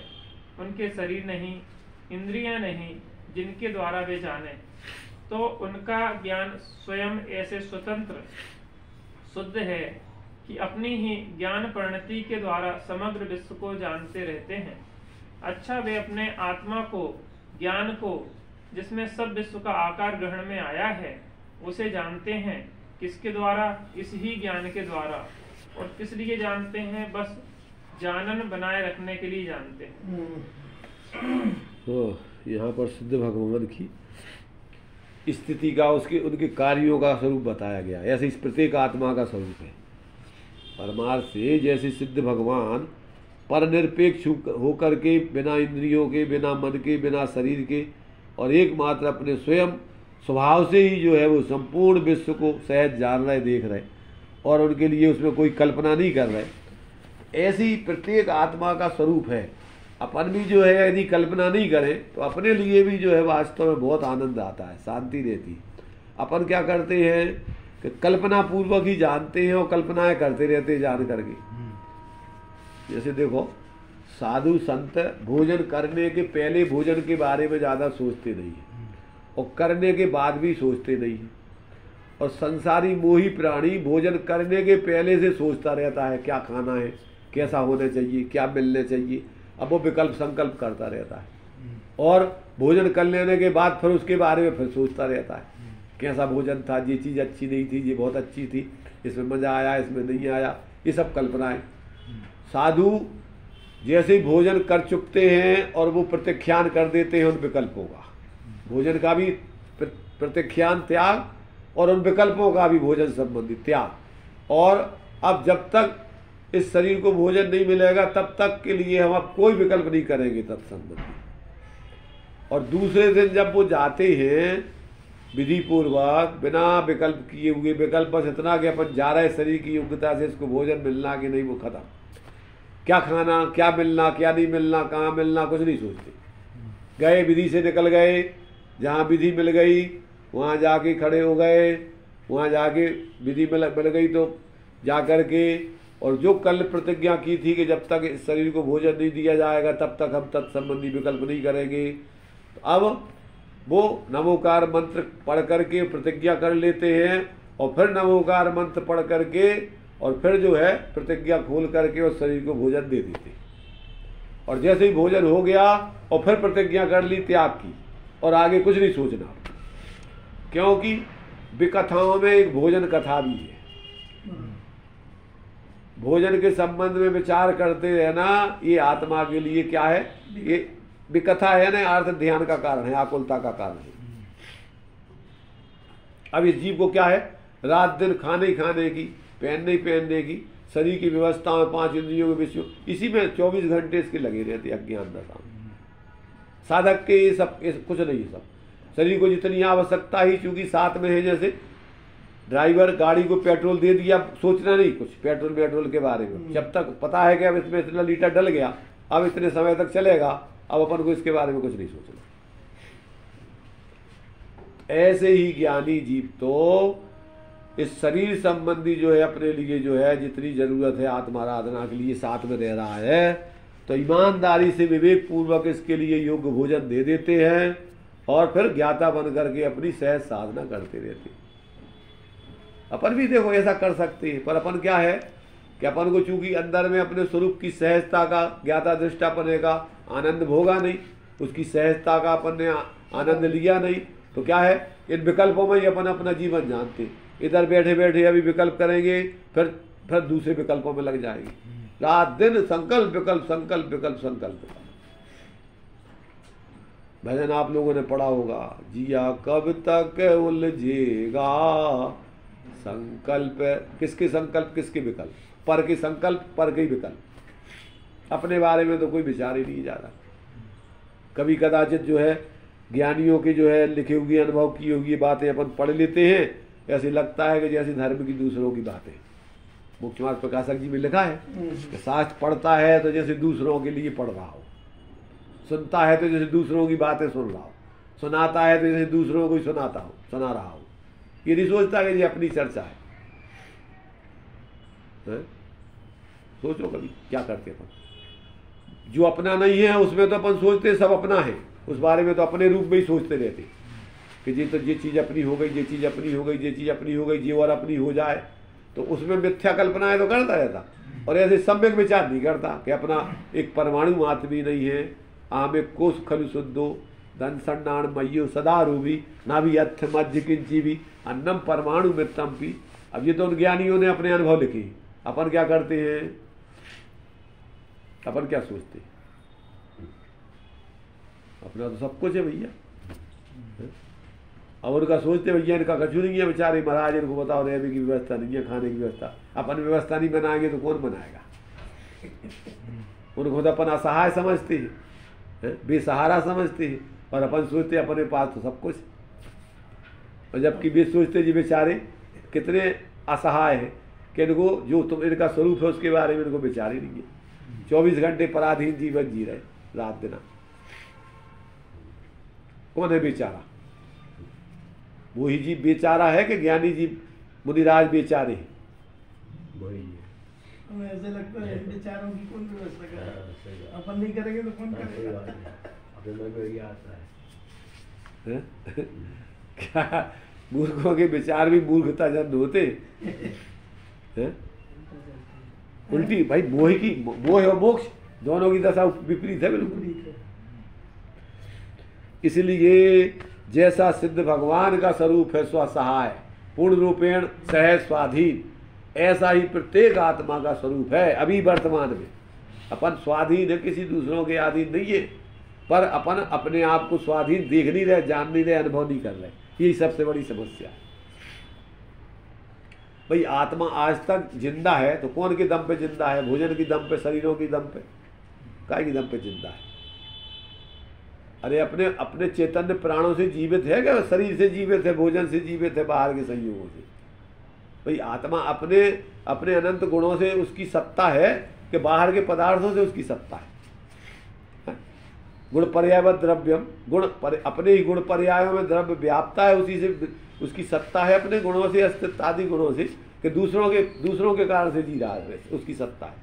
उनके शरीर नहीं, इंद्रियां नहीं, जिनके द्वारा वे जाने। तो उनका ज्ञान स्वयं ऐसे स्वतंत्र शुद्ध है कि अपनी ही ज्ञान परिणति के द्वारा समग्र विश्व को जानते रहते हैं। अच्छा, वे अपने आत्मा को, ज्ञान को, जिसमें सब विश्व का आकार ग्रहण में आया है, उसे जानते हैं। किसके द्वारा? इस ही ज्ञान के द्वारा। और किस लिए जानते हैं? बस जानन बनाए रखने के लिए जानते हैं। तो यहाँ पर सिद्ध भगवान की स्थिति का, उसके उनके कार्यों का स्वरूप बताया गया। ऐसे इस प्रत्येक आत्मा का स्वरूप है परमार्थ से। जैसे सिद्ध भगवान पर निरपेक्ष होकर के, बिना इंद्रियों के, बिना मन के, बिना शरीर के, और एकमात्र अपने स्वयं स्वभाव से ही जो है वो संपूर्ण विश्व को सहज जान रहे, देख रहे, और उनके लिए उसमें कोई कल्पना नहीं कर रहे, ऐसी प्रत्येक आत्मा का स्वरूप है। अपन भी जो है यदि कल्पना नहीं करें तो अपने लिए भी जो है वास्तव में बहुत आनंद आता है, शांति रहती है। अपन क्या करते हैं कि कल्पना पूर्वक ही जानते हैं और कल्पनाएं करते रहते हैं जान करके। जैसे देखो, साधु संत भोजन करने के पहले भोजन के बारे में ज़्यादा सोचते नहीं हैं और करने के बाद भी सोचते नहीं हैं। और संसारी मोही प्राणी भोजन करने के पहले से सोचता रहता है क्या खाना है, कैसा होना चाहिए, क्या मिलने चाहिए। अब वो विकल्प संकल्प करता रहता है और भोजन कर लेने के बाद फिर उसके बारे में फिर सोचता रहता है कैसा भोजन था, ये चीज़ अच्छी नहीं थी, ये बहुत अच्छी थी, इसमें मज़ा आया, इसमें नहीं आया, ये सब कल्पनाएं। साधु जैसे ही भोजन कर चुकते हैं और वो प्रत्याख्यान कर देते हैं उन विकल्पों का, भोजन का भी प्रत्याख्यान त्याग और उन विकल्पों का भी भोजन संबंधी त्याग। और अब जब तक इस शरीर को भोजन नहीं मिलेगा तब तक के लिए हम अब कोई विकल्प नहीं करेंगे तत्संबंधी। और दूसरे दिन जब वो जाते हैं विधि पूर्वक बिना विकल्प किए हुए, विकल्प बस इतना कि अपन जा रहे शरीर की योग्यता से इसको भोजन मिलना कि नहीं, वो खत्म। क्या खाना, क्या मिलना, क्या नहीं मिलना, कहाँ मिलना, कुछ नहीं सोचते। गए, विधि से निकल गए, जहाँ विधि मिल गई वहाँ जाके खड़े हो गए, वहाँ जाके विधि मिल गई तो जा कर के, और जो कल प्रतिज्ञा की थी कि जब तक इस शरीर को भोजन नहीं दिया जाएगा तब तक हम तत्संबंधी विकल्प नहीं करेंगे, तो अब वो नमोकार मंत्र पढ़ करके प्रतिज्ञा कर लेते हैं और फिर नमोकार मंत्र पढ़ करके और फिर जो है प्रतिज्ञा खोल करके उस शरीर को भोजन दे देते। और जैसे ही भोजन हो गया और फिर प्रतिज्ञा कर ली त्याग की और आगे कुछ नहीं सोचना, क्योंकि विकथाओं में एक भोजन कथा भी है। भोजन के संबंध में विचार करते रहना ये आत्मा के लिए क्या है, ये विकथा है ना, अर्थ ध्यान का कारण है, आकुलता का कारण है। अब इस जीव को क्या है, रात दिन खाने की, पहनने की, शरीर की व्यवस्था में, 5 इंद्रियों के विषय, इसी में 24 घंटे इसके लगे रहते अज्ञान दशा में। साधक के ये सब कुछ नहीं है। सब शरीर को जितनी आवश्यकता ही चूंकि साथ में है, जैसे ड्राइवर गाड़ी को पेट्रोल दे दिया, सोचना नहीं कुछ पेट्रोल के बारे में। जब तक पता है कि अब इसमें इतना लीटर डल गया, अब इतने समय तक चलेगा, अब अपन को इसके बारे में कुछ नहीं सोचना। ऐसे ही ज्ञानी जीव तो इस शरीर संबंधी जो है अपने लिए जो है जितनी जरूरत है आत्माराधना के लिए साथ में रह रहा है, तो ईमानदारी से विवेक पूर्वक इसके लिए योग्य भोजन दे देते हैं और फिर ज्ञाता बन करके अपनी सहज साधना करते रहते हैं। अपन भी देखो ऐसा कर सकते हैं, पर अपन क्या है कि अपन को चूंकि अंदर में अपने स्वरूप की सहजता का, ज्ञाता दृष्टापने का आनंद भोगा नहीं, उसकी सहजता का अपन ने आनंद लिया नहीं, तो क्या है इन विकल्पों में ही अपन अपना जीवन जानते। इधर बैठे बैठे अभी विकल्प करेंगे, फिर दूसरे विकल्पों में लग जाएंगे, रात दिन संकल्प विकल्प, संकल्प विकल्प, संकल्प। भजन आप लोगों ने पढ़ा होगा, जिया कब तक उलझेगा, संकल्प किसके संकल्प किसके विकल्प, पर के संकल्प पर के विकल्प। अपने बारे में तो कोई विचार ही नहीं ज्यादा। कभी कदाचित जो है ज्ञानियों के जो है लिखे हुए अनुभव की हुई बातें अपन पढ़ लेते हैं, ऐसे लगता है कि जैसे धर्म की दूसरों की बातें। मुख्य मार्ग प्रकाशक जी में लिखा है कि शास्त्र पढ़ता है तो जैसे दूसरों के लिए पढ़ रहा हो, सुनता है तो जैसे दूसरों की बातें सुन रहा हो, सुनाता है तो जैसे दूसरों को सुना रहा हो। ये नहीं सोचता कि ये अपनी चर्चा है। सोचो कभी क्या करते अपन, जो अपना नहीं है उसमें तो अपन सोचते सब अपना है, उस बारे में तो अपने रूप में ही सोचते रहते कि ये तो ये चीज़ अपनी हो गई, ये चीज़ अपनी हो गई, ये चीज़ अपनी हो गई, ये और अपनी हो जाए, तो उसमें मिथ्या कल्पनाएं तो करता रहता, और ऐसे सम्यक विचार नहीं करता कि अपना एक परमाणु मात्र भी नहीं है। आमे कोष खलु शुद्धो धन सन्नाण मय्यो सदा रूबी ना भी अर्थ मध्य किंची भी अन्नम परमाणु मित्रम भी। अब ये तो उन ज्ञानियों ने अपने अनुभव लिखे, अपन क्या करते हैं, अपन क्या सोचते हैं, अपना तो सब कुछ है भैया। अब उनका सोचते भैया इनका कछु नहीं है, बेचारे महाराज इनको बताओ रहने की व्यवस्था नहीं है, खाने की व्यवस्था, अपन व्यवस्था नहीं बनाएंगे तो कौन बनाएगा। उनको तो अपन असहाय समझते हैं, बेसहारा समझते हैं, और अपन सोचते अपने पास तो सब कुछ, और जबकि वे सोचते जी बेचारे कितने असहाय हैं कि इनको जो तुम इनका स्वरूप है उसके बारे में इनको विचार ही नहीं है। 24 घंटे पराधीन जीवन जी रहे रात दिन। कौन है बेचारा? वही जीव बेचारा है कि ज्ञानी जीव मुनिराज बेचारे हैं? वही है। हमें ऐसे लगता है बेचारों की कौन व्यवस्था करे, अपन नहीं करेंगे तो कौन करेगा। अपने मन में ये आता है। क्या मूर्खों के विचार भी मूर्खता जन्म होते हैं? उल्टी भाई मोह और मोक्ष दोनों की दशा विपरीत है बिल्कुल। इसलिए जैसा सिद्ध भगवान का स्वरूप है स्वसहाय पूर्ण रूपेण सहज स्वाधीन, ऐसा ही प्रत्येक आत्मा का स्वरूप है अभी वर्तमान में। अपन स्वाधीन है, किसी दूसरों के अधीन नहीं है, पर अपन अपने आप को स्वाधीन देख नहीं रहे, जान नहीं रहे, अनुभव नहीं कर रहे। यही सबसे बड़ी समस्या है भाई। आत्मा आज तक जिंदा है तो कौन के दम पे जिंदा है? भोजन की दम पे, शरीरों की दम पे, काय की दम पे जिंदा है? अरे अपने अपने चैतन्य प्राणों से जीवित है क्या? शरीर से जीवित है, भोजन से जीवित है, बाहर के संयोगों से? भाई आत्मा अपने अपने अनंत गुणों से उसकी सत्ता है कि बाहर के पदार्थों से उसकी सत्ता है? गुण पर्यायवत द्रव्यम, अपने ही गुण पर्यायों में द्रव्य व्याप्ता है, उसी से उसकी सत्ता है, अपने गुणों से, अस्तित्व आदि गुणों से, कि दूसरों के कारण से जी रहा है, उसकी सत्ता है।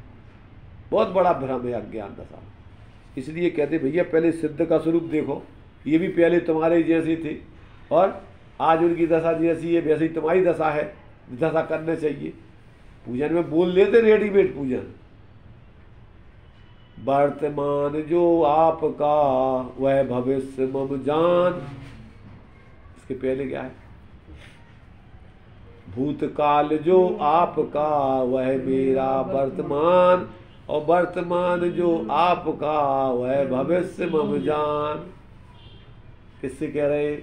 बहुत बड़ा भ्रम है अज्ञान दशा। इसलिए कहते भैया पहले सिद्ध का स्वरूप देखो, ये भी पहले तुम्हारे जैसे थे और आज उनकी दशा जैसी है वैसे ही तुम्हारी दशा है, दशा करना चाहिए। पूजन में बोल लेते रेडीमेड पूजन, वर्तमान जो आपका वह भविष्य मम जान। इसके पहले क्या है? भूतकाल जो आपका वह मेरा वर्तमान, और वर्तमान जो आपका वह भविष्य मम जान। किससे कह रहे?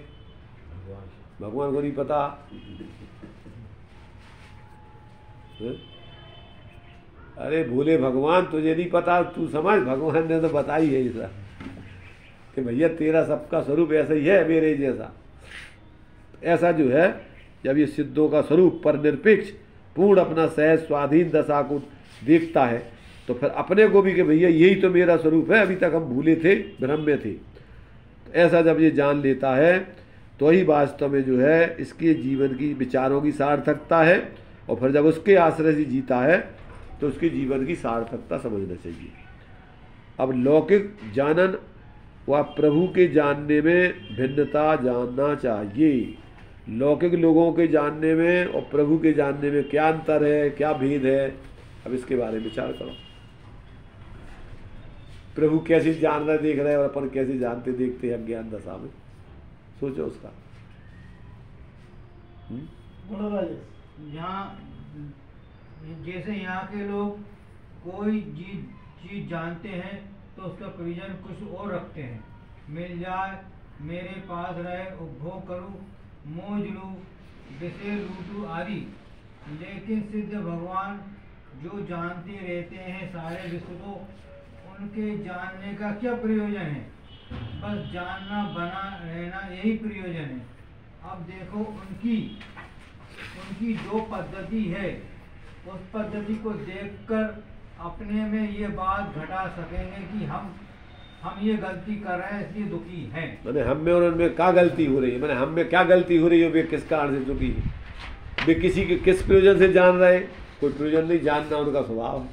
भगवान को नहीं पता है? अरे भोले भगवान तुझे नहीं पता, तू समझ भगवान ने तो बताई है ऐसा कि भैया तेरा सबका स्वरूप ऐसा ही है मेरे जैसा। ऐसा जो है जब ये सिद्धों का स्वरूप पर निरपेक्ष पूर्ण अपना सहज स्वाधीन दशा को देखता है तो फिर अपने को भी कि भैया यही तो मेरा स्वरूप है, अभी तक हम भूले थे, भ्रम में थे। तो ऐसा जब ये जान लेता है तो ही वास्तव में जो है इसके जीवन की विचारों की सार्थकता है, और फिर जब उसके आश्रय से जीता है तो उसके जीवन की सार्थकता समझना चाहिए। अब लौकिक जानन व प्रभु के जानने में भिन्नता जानना चाहिए। लौकिक लोगों के जानने में और प्रभु के जानने में क्या अंतर है, क्या भेद है, अब इसके बारे में विचार करो। प्रभु कैसे जान रहे देख रहे हैं और अपन कैसे जानते देखते हैं अज्ञान दशा में, सोचो उसका। यहाँ जैसे यहाँ के लोग कोई चीज जानते हैं तो उसका प्रयोजन कुछ और रखते हैं, मिल जाए, मेरे पास रहे, उपभोग करूँ, मौज लूँ, विषय लूटूँ आदि। लेकिन सिद्ध भगवान जो जानते रहते हैं सारे विश्व को, उनके जानने का क्या प्रयोजन है? बस जानना, बना रहना, यही प्रयोजन है। अब देखो उनकी जो पद्धति है उस पद्धति को देखकर अपने में ये बात घटा सकेंगे कि हम ये गलती कर रहे हैं इसलिए दुखी हैं। मैंने हम में और उनमें क्या गलती हो रही है? मैंने हम में क्या गलती हो रही है? वे किस कारण से दुखी है? वे किसी के किस प्रयोजन से जान रहे हैं? कोई प्रयोजन नहीं, जानना उनका स्वभाव है।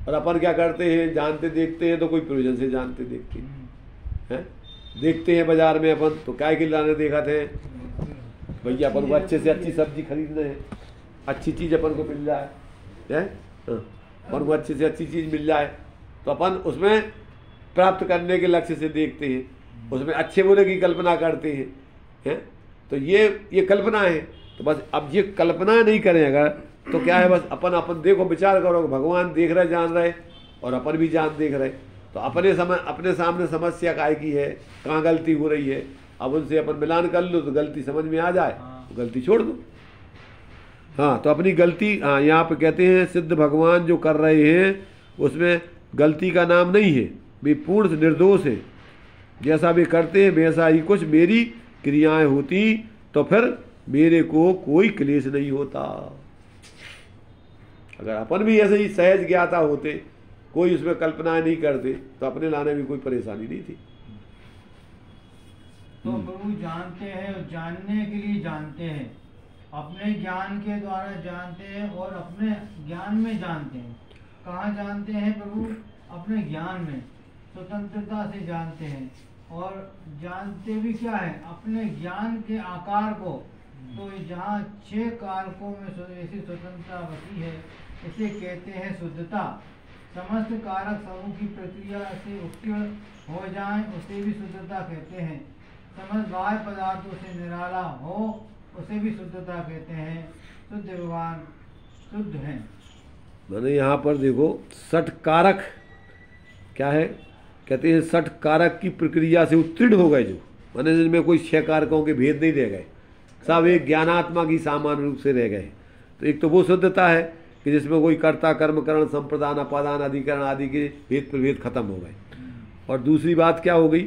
और अपन क्या करते हैं? जानते देखते हैं तो कोई प्रयोजन से जानते देखते हैं। देखते हैं बाजार में अपन तो क्या के लाने देखा थे भैया, अपन को अच्छे से अच्छी सब्जी खरीदना है, अच्छी चीज़ अपन को मिल जाए है, अपन को अच्छी से अच्छी चीज़ मिल जाए तो अपन उसमें प्राप्त करने के लक्ष्य से देखते हैं, उसमें अच्छे बुरे की कल्पना करते हैं। तो ये कल्पना है। तो बस अब ये कल्पना नहीं करें अगर तो क्या है, बस अपन देखो विचार करो भगवान देख रहे जान रहे और अपन भी जान देख रहे, तो अपने सामने समस्या काय की है, कहाँ गलती हो रही है, अब उनसे अपन मिलान कर लो तो गलती समझ में आ जाए तो गलती छोड़ दो। हाँ, तो अपनी गलती, हाँ यहाँ पे कहते हैं सिद्ध भगवान जो कर रहे हैं उसमें गलती का नाम नहीं है, वे पूर्ण निर्दोष है। जैसा वे करते हैं वैसा ही कुछ मेरी क्रियाएं होती तो फिर मेरे को कोई क्लेश नहीं होता। अगर अपन भी ऐसे ही सहज ज्ञाता होते, कोई उसमें कल्पनाएं नहीं करते, तो अपने लाने में कोई परेशानी नहीं थी। तो प्रभु जानते हैं और जानने के लिए जानते हैं, अपने ज्ञान के द्वारा जानते हैं और अपने ज्ञान में जानते हैं। कहाँ जानते हैं प्रभु? अपने ज्ञान में स्वतंत्रता से जानते हैं। और जानते भी क्या है? अपने ज्ञान के आकार को। तो जहाँ 6 कारकों में ऐसी स्वतंत्रता बसी है, इसे कहते हैं शुद्धता। समस्त कारक समूह की प्रक्रिया से उत्तीर्ण हो जाएं, उसे भी शुद्धता कहते हैं। समस्त बाह्य पदार्थों से निराला हो, उसे भी शुद्धता कहते हैं। शुद्ध भगवान शुद्ध हैं। मैंने यहाँ पर देखो 6 कारक क्या है, कहते हैं 6 कारक की प्रक्रिया से उत्तीर्ण हो गए, जो मैंने जिनमें कोई 6 कारकों के भेद नहीं रह गए, सब एक ज्ञानात्मा की सामान्य रूप से रह गए। तो एक तो वो शुद्धता है कि जिसमें कोई कर्ता कर्म करण संप्रदान अपादान अधिकरण आदि के भेद प्रभेद खत्म हो गए। और दूसरी बात क्या हो गई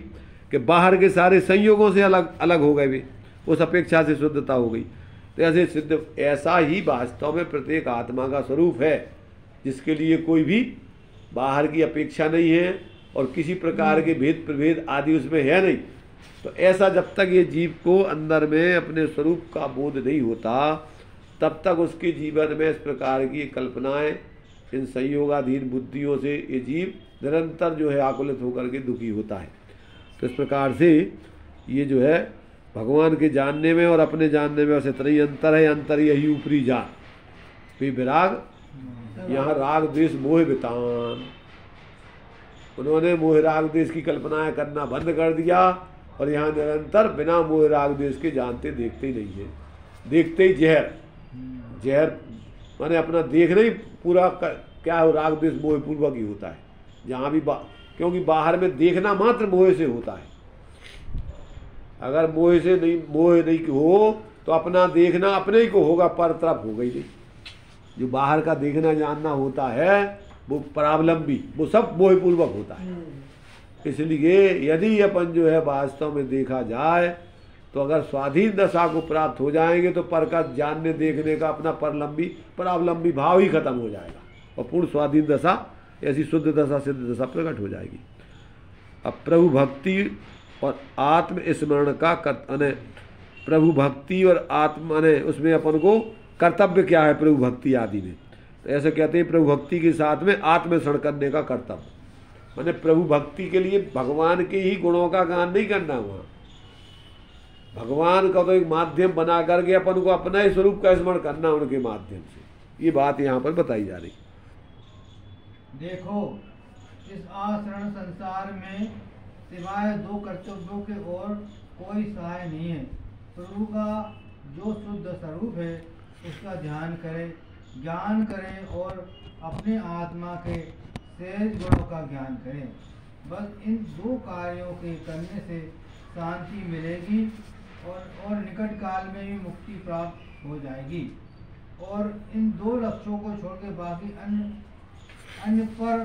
कि बाहर के सारे संयोगों से अलग अलग हो गए वे, उस अपेक्षा से शुद्धता हो गई। तो ऐसे सिद्ध, ऐसा ही वास्तव में प्रत्येक आत्मा का स्वरूप है, जिसके लिए कोई भी बाहर की अपेक्षा नहीं है और किसी प्रकार के भेद प्रभेद आदि उसमें है नहीं। तो ऐसा जब तक ये जीव को अंदर में अपने स्वरूप का बोध नहीं होता, तब तक उसके जीवन में इस प्रकार की कल्पनाएं, इन संयोगाधीन बुद्धियों से ये जीव निरंतर जो है आकुलित होकर के दुखी होता है। तो इस प्रकार से ये जो है भगवान के जानने में और अपने जानने में वैसे इतना ही अंतर है। अंतर यही ऊपरी जान भी विराग, यहाँ राग द्वेष मोह वितान, उन्होंने मोह राग द्वेष की कल्पनाएं करना बंद कर दिया और यहाँ निरंतर बिना मोह राग द्वेष के जानते देखते ही नहीं है। देखते ही जहर माने अपना देखना ही पूरा क्या हो, राग द्वेष मोह पूर्वक ही होता है जहाँ भी क्योंकि बाहर में देखना मात्र मोह से होता है। अगर मोह नहीं हो तो अपना देखना अपने ही को होगा, पर तरफ होगा ही नहीं। जो बाहर का देखना जानना होता है वो परावलंबी, वो सब मोह पूर्वक होता है। इसलिए यदि अपन जो है वास्तव में देखा जाए तो अगर स्वाधीन दशा को प्राप्त हो जाएंगे तो पर का जानने देखने का अपना परावलंबी भाव ही खत्म हो जाएगा और पूर्ण स्वाधीन दशा, ऐसी शुद्ध दशा सिद्ध दशा प्रकट हो जाएगी। अब प्रभु भक्ति और आत्म स्मरण का प्रभु भक्ति और आत्मा ने उसमें अपन को कर्तव्य क्या है प्रभु भक्ति आदि में, तो ऐसे कहते हैं प्रभु भक्ति के साथ में आत्मस्मरण करने का कर्तव्य। मैंने प्रभु भक्ति के लिए भगवान के ही गुणों का गान नहीं करना, वहाँ भगवान का तो एक माध्यम बना करके अपन को अपना ही स्वरूप का स्मरण करना उनके माध्यम से, ये बात यहाँ पर बताई जा रही। देखो इस आश्रम संसार में सिवाय 2 कर्तव्यों के और कोई सहाय नहीं है। प्रभु का जो शुद्ध स्वरूप है उसका ध्यान करें, ज्ञान करें और अपने आत्मा के शेष गुणों का ज्ञान करें। बस इन 2 कार्यों के करने से शांति मिलेगी और निकट काल में भी मुक्ति प्राप्त हो जाएगी। और इन 2 लक्ष्यों को छोड़ के बाकी अन्य पर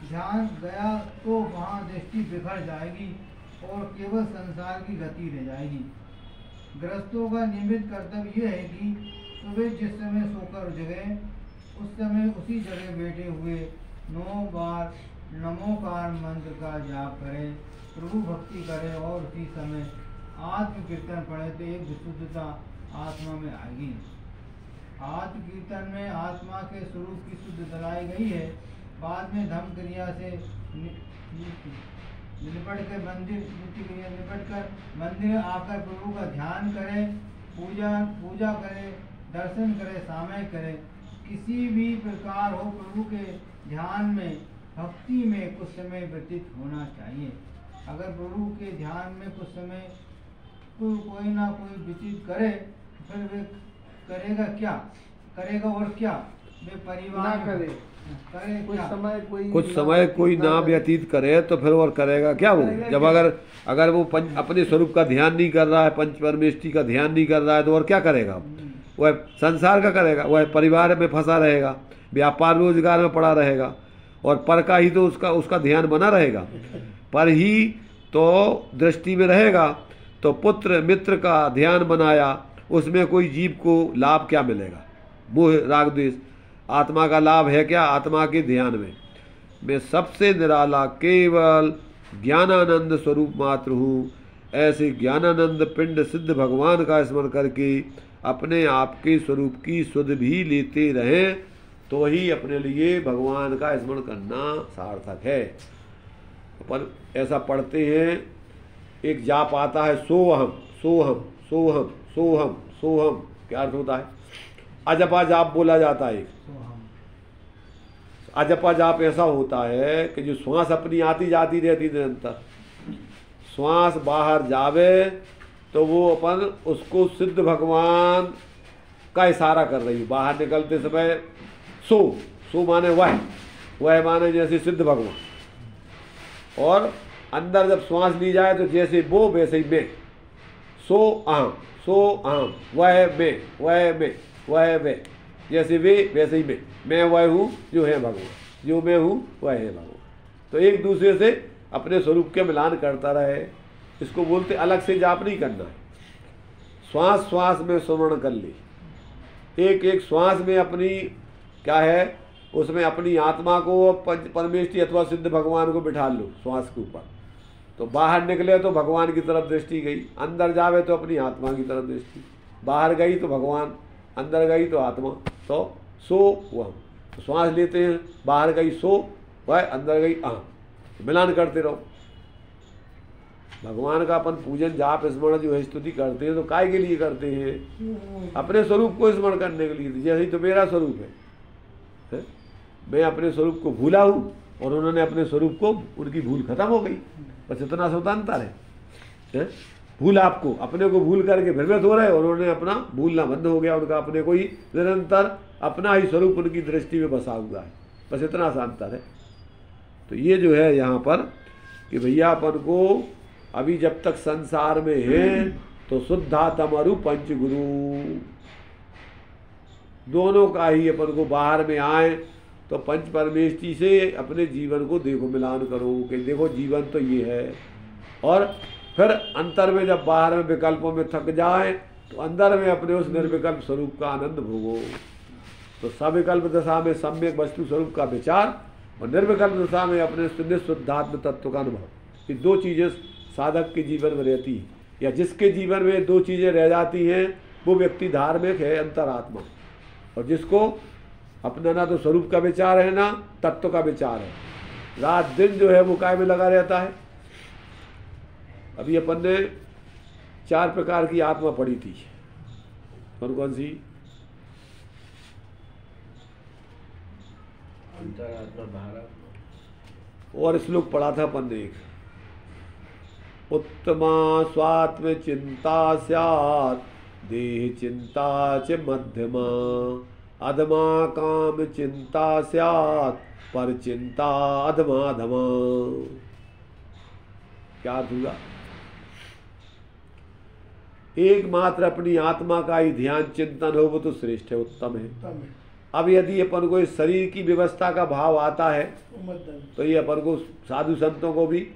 ध्यान गया तो वहाँ दृष्टि बिखर जाएगी और केवल संसार की गति रह जाएगी। गृहस्थों का नियमित कर्तव्य यह है कि सुबह जिस समय सोकर जगें उस समय उसी जगह बैठे हुए 9 बार नमोकार मंत्र का जाप करें, प्रभु भक्ति करें और उसी समय आत्म कीर्तन पढ़े तो एक विशुद्धता आत्मा में आएगी। आत्म कीर्तन में आत्मा के स्वरूप की शुद्ध दलाई गई है। बाद में धम्म क्रिया से निपट कर मंदिर आकर प्रभु का ध्यान करें, पूजा करें, दर्शन करे, सामय करे, किसी भी प्रकार हो, प्रभु के ध्यान में, भक्ति में कुछ समय व्यतीत होना चाहिए। अगर प्रभु के ध्यान में कुछ समय कोई ना कोई व्यतीत करे तो फिर वे करेगा क्या, करेगा और क्या, वे परिवार ना करे, करे कुछ क्या? समय कोई ना व्यतीत करे तो फिर और करेगा क्या वो? जब अगर वो अपने स्वरूप का ध्यान नहीं कर रहा है, पंच परमेष्टि का ध्यान नहीं कर रहा है, तो और क्या करेगा? वह संसार का करेगा, वह परिवार में फंसा रहेगा, व्यापार रोजगार में पड़ा रहेगा, और पर का ही तो उसका ध्यान बना रहेगा, पर ही तो दृष्टि में रहेगा। तो पुत्र मित्र का ध्यान बनाया, उसमें कोई जीव को लाभ क्या मिलेगा? मोह राग द्वेष, आत्मा का लाभ है क्या? आत्मा के ध्यान में मैं सबसे निराला केवल ज्ञानानंद स्वरूप मात्र हूँ। ऐसे ज्ञानानंद पिंड सिद्ध भगवान का स्मरण करके अपने आप के स्वरूप की सुध भी लेते रहें, तो ही अपने लिए भगवान का स्मरण करना सार्थक है। पर ऐसा पढ़ते हैं, एक जाप आता है सोहम सोहम सोहम सोहम सोहम, क्या अर्थ होता है? अजपा जाप बोला जाता है। अजपा जाप ऐसा होता है कि जो श्वास अपनी आती जाती रहती निरंतर, श्वास बाहर जावे तो वो अपन उसको सिद्ध भगवान का इशारा कर रही है। बाहर निकलते समय सो माने वह माने जैसे सिद्ध भगवान, और अंदर जब श्वास ली जाए तो जैसे वो वैसे ही मैं, सो अहम वह मैं वह वे, जैसे वे वैसे ही मैं वह हूँ जो है भगवान, जो मैं हूँ वह है भगवान। तो एक दूसरे से अपने स्वरूप के मिलान करता रहे, इसको बोलते अलग से जाप नहीं करना है। श्वास श्वास में स्मरण कर ली, एक एक श्वास में अपनी क्या है, उसमें अपनी आत्मा को परमेष्टि अथवा सिद्ध भगवान को बिठा लो श्वास के ऊपर। तो बाहर निकले तो भगवान की तरफ दृष्टि गई, अंदर जावे तो अपनी आत्मा की तरफ दृष्टि, बाहर गई तो भगवान, अंदर गई तो आत्मा। तो सो वह तो श्वास लेते हैं, बाहर गई सो वह, अंदर गई मिलान करते रहो। भगवान का अपन पूजन जाप स्मरण जो है स्तुति करते हैं तो काय के लिए करते हैं? अपने स्वरूप को स्मरण करने के लिए। जैसे तो मेरा स्वरूप है, मैं अपने स्वरूप को भूला हूँ और उन्होंने अपने स्वरूप को, उनकी भूल खत्म हो गई, बस इतना स्वतंत्र है। भूल आपको, अपने को भूल करके भ्रमित हो रहे, और उन्होंने अपना भूलना बंद हो गया, उनका अपने को ही निरंतर अपना ही स्वरूप उनकी दृष्टि में बसा हुआ है, बस इतना सा अंतर है। तो ये जो है यहाँ पर कि भैया अपन को अभी जब तक संसार में है तो शुद्धात्म और पंच गुरु दोनों का ही अपन को बाहर में आए तो पंच परमेष्टि से अपने जीवन को देखो मिलान करो कि देखो जीवन तो ये है, और फिर अंतर में जब बाहर में विकल्पों में थक जाए तो अंदर में अपने उस निर्विकल्प स्वरूप का आनंद भोगो। तो सविकल्प दशा में सम्यक वस्तु स्वरूप का विचार और निर्विकल्प दशा में अपने निःशुद्धात्म तत्व का अनुभव, ये दो चीज़ें साधक के जीवन में रहती है, या जिसके जीवन में दो चीज़ें रह जाती हैं वो व्यक्ति धार्मिक है, अंतरात्मा। और जिसको अपना ना तो स्वरूप का विचार है ना तत्व का विचार है, रात दिन जो है वो काय में लगा रहता है। अभी अपन ने 4 प्रकार की आत्मा पढ़ी थी, कौन कौन सी? अंतरात्मा, बाहरात्मा, और श्लोक पढ़ा था अपन ने एक, उत्तमा स्वात्म चिंता स्यात् देह चिंता च मध्यमा, अधमा काम चिंता स्यात् पर चिंता अधमाधमा। क्या अर्थ हुआ? एकमात्र अपनी आत्मा का ही ध्यान चिंतन हो वो तो श्रेष्ठ है, उत्तम है। अब यदि अपन को इस शरीर की व्यवस्था का भाव आता है तो ये अपन को साधु संतों को भी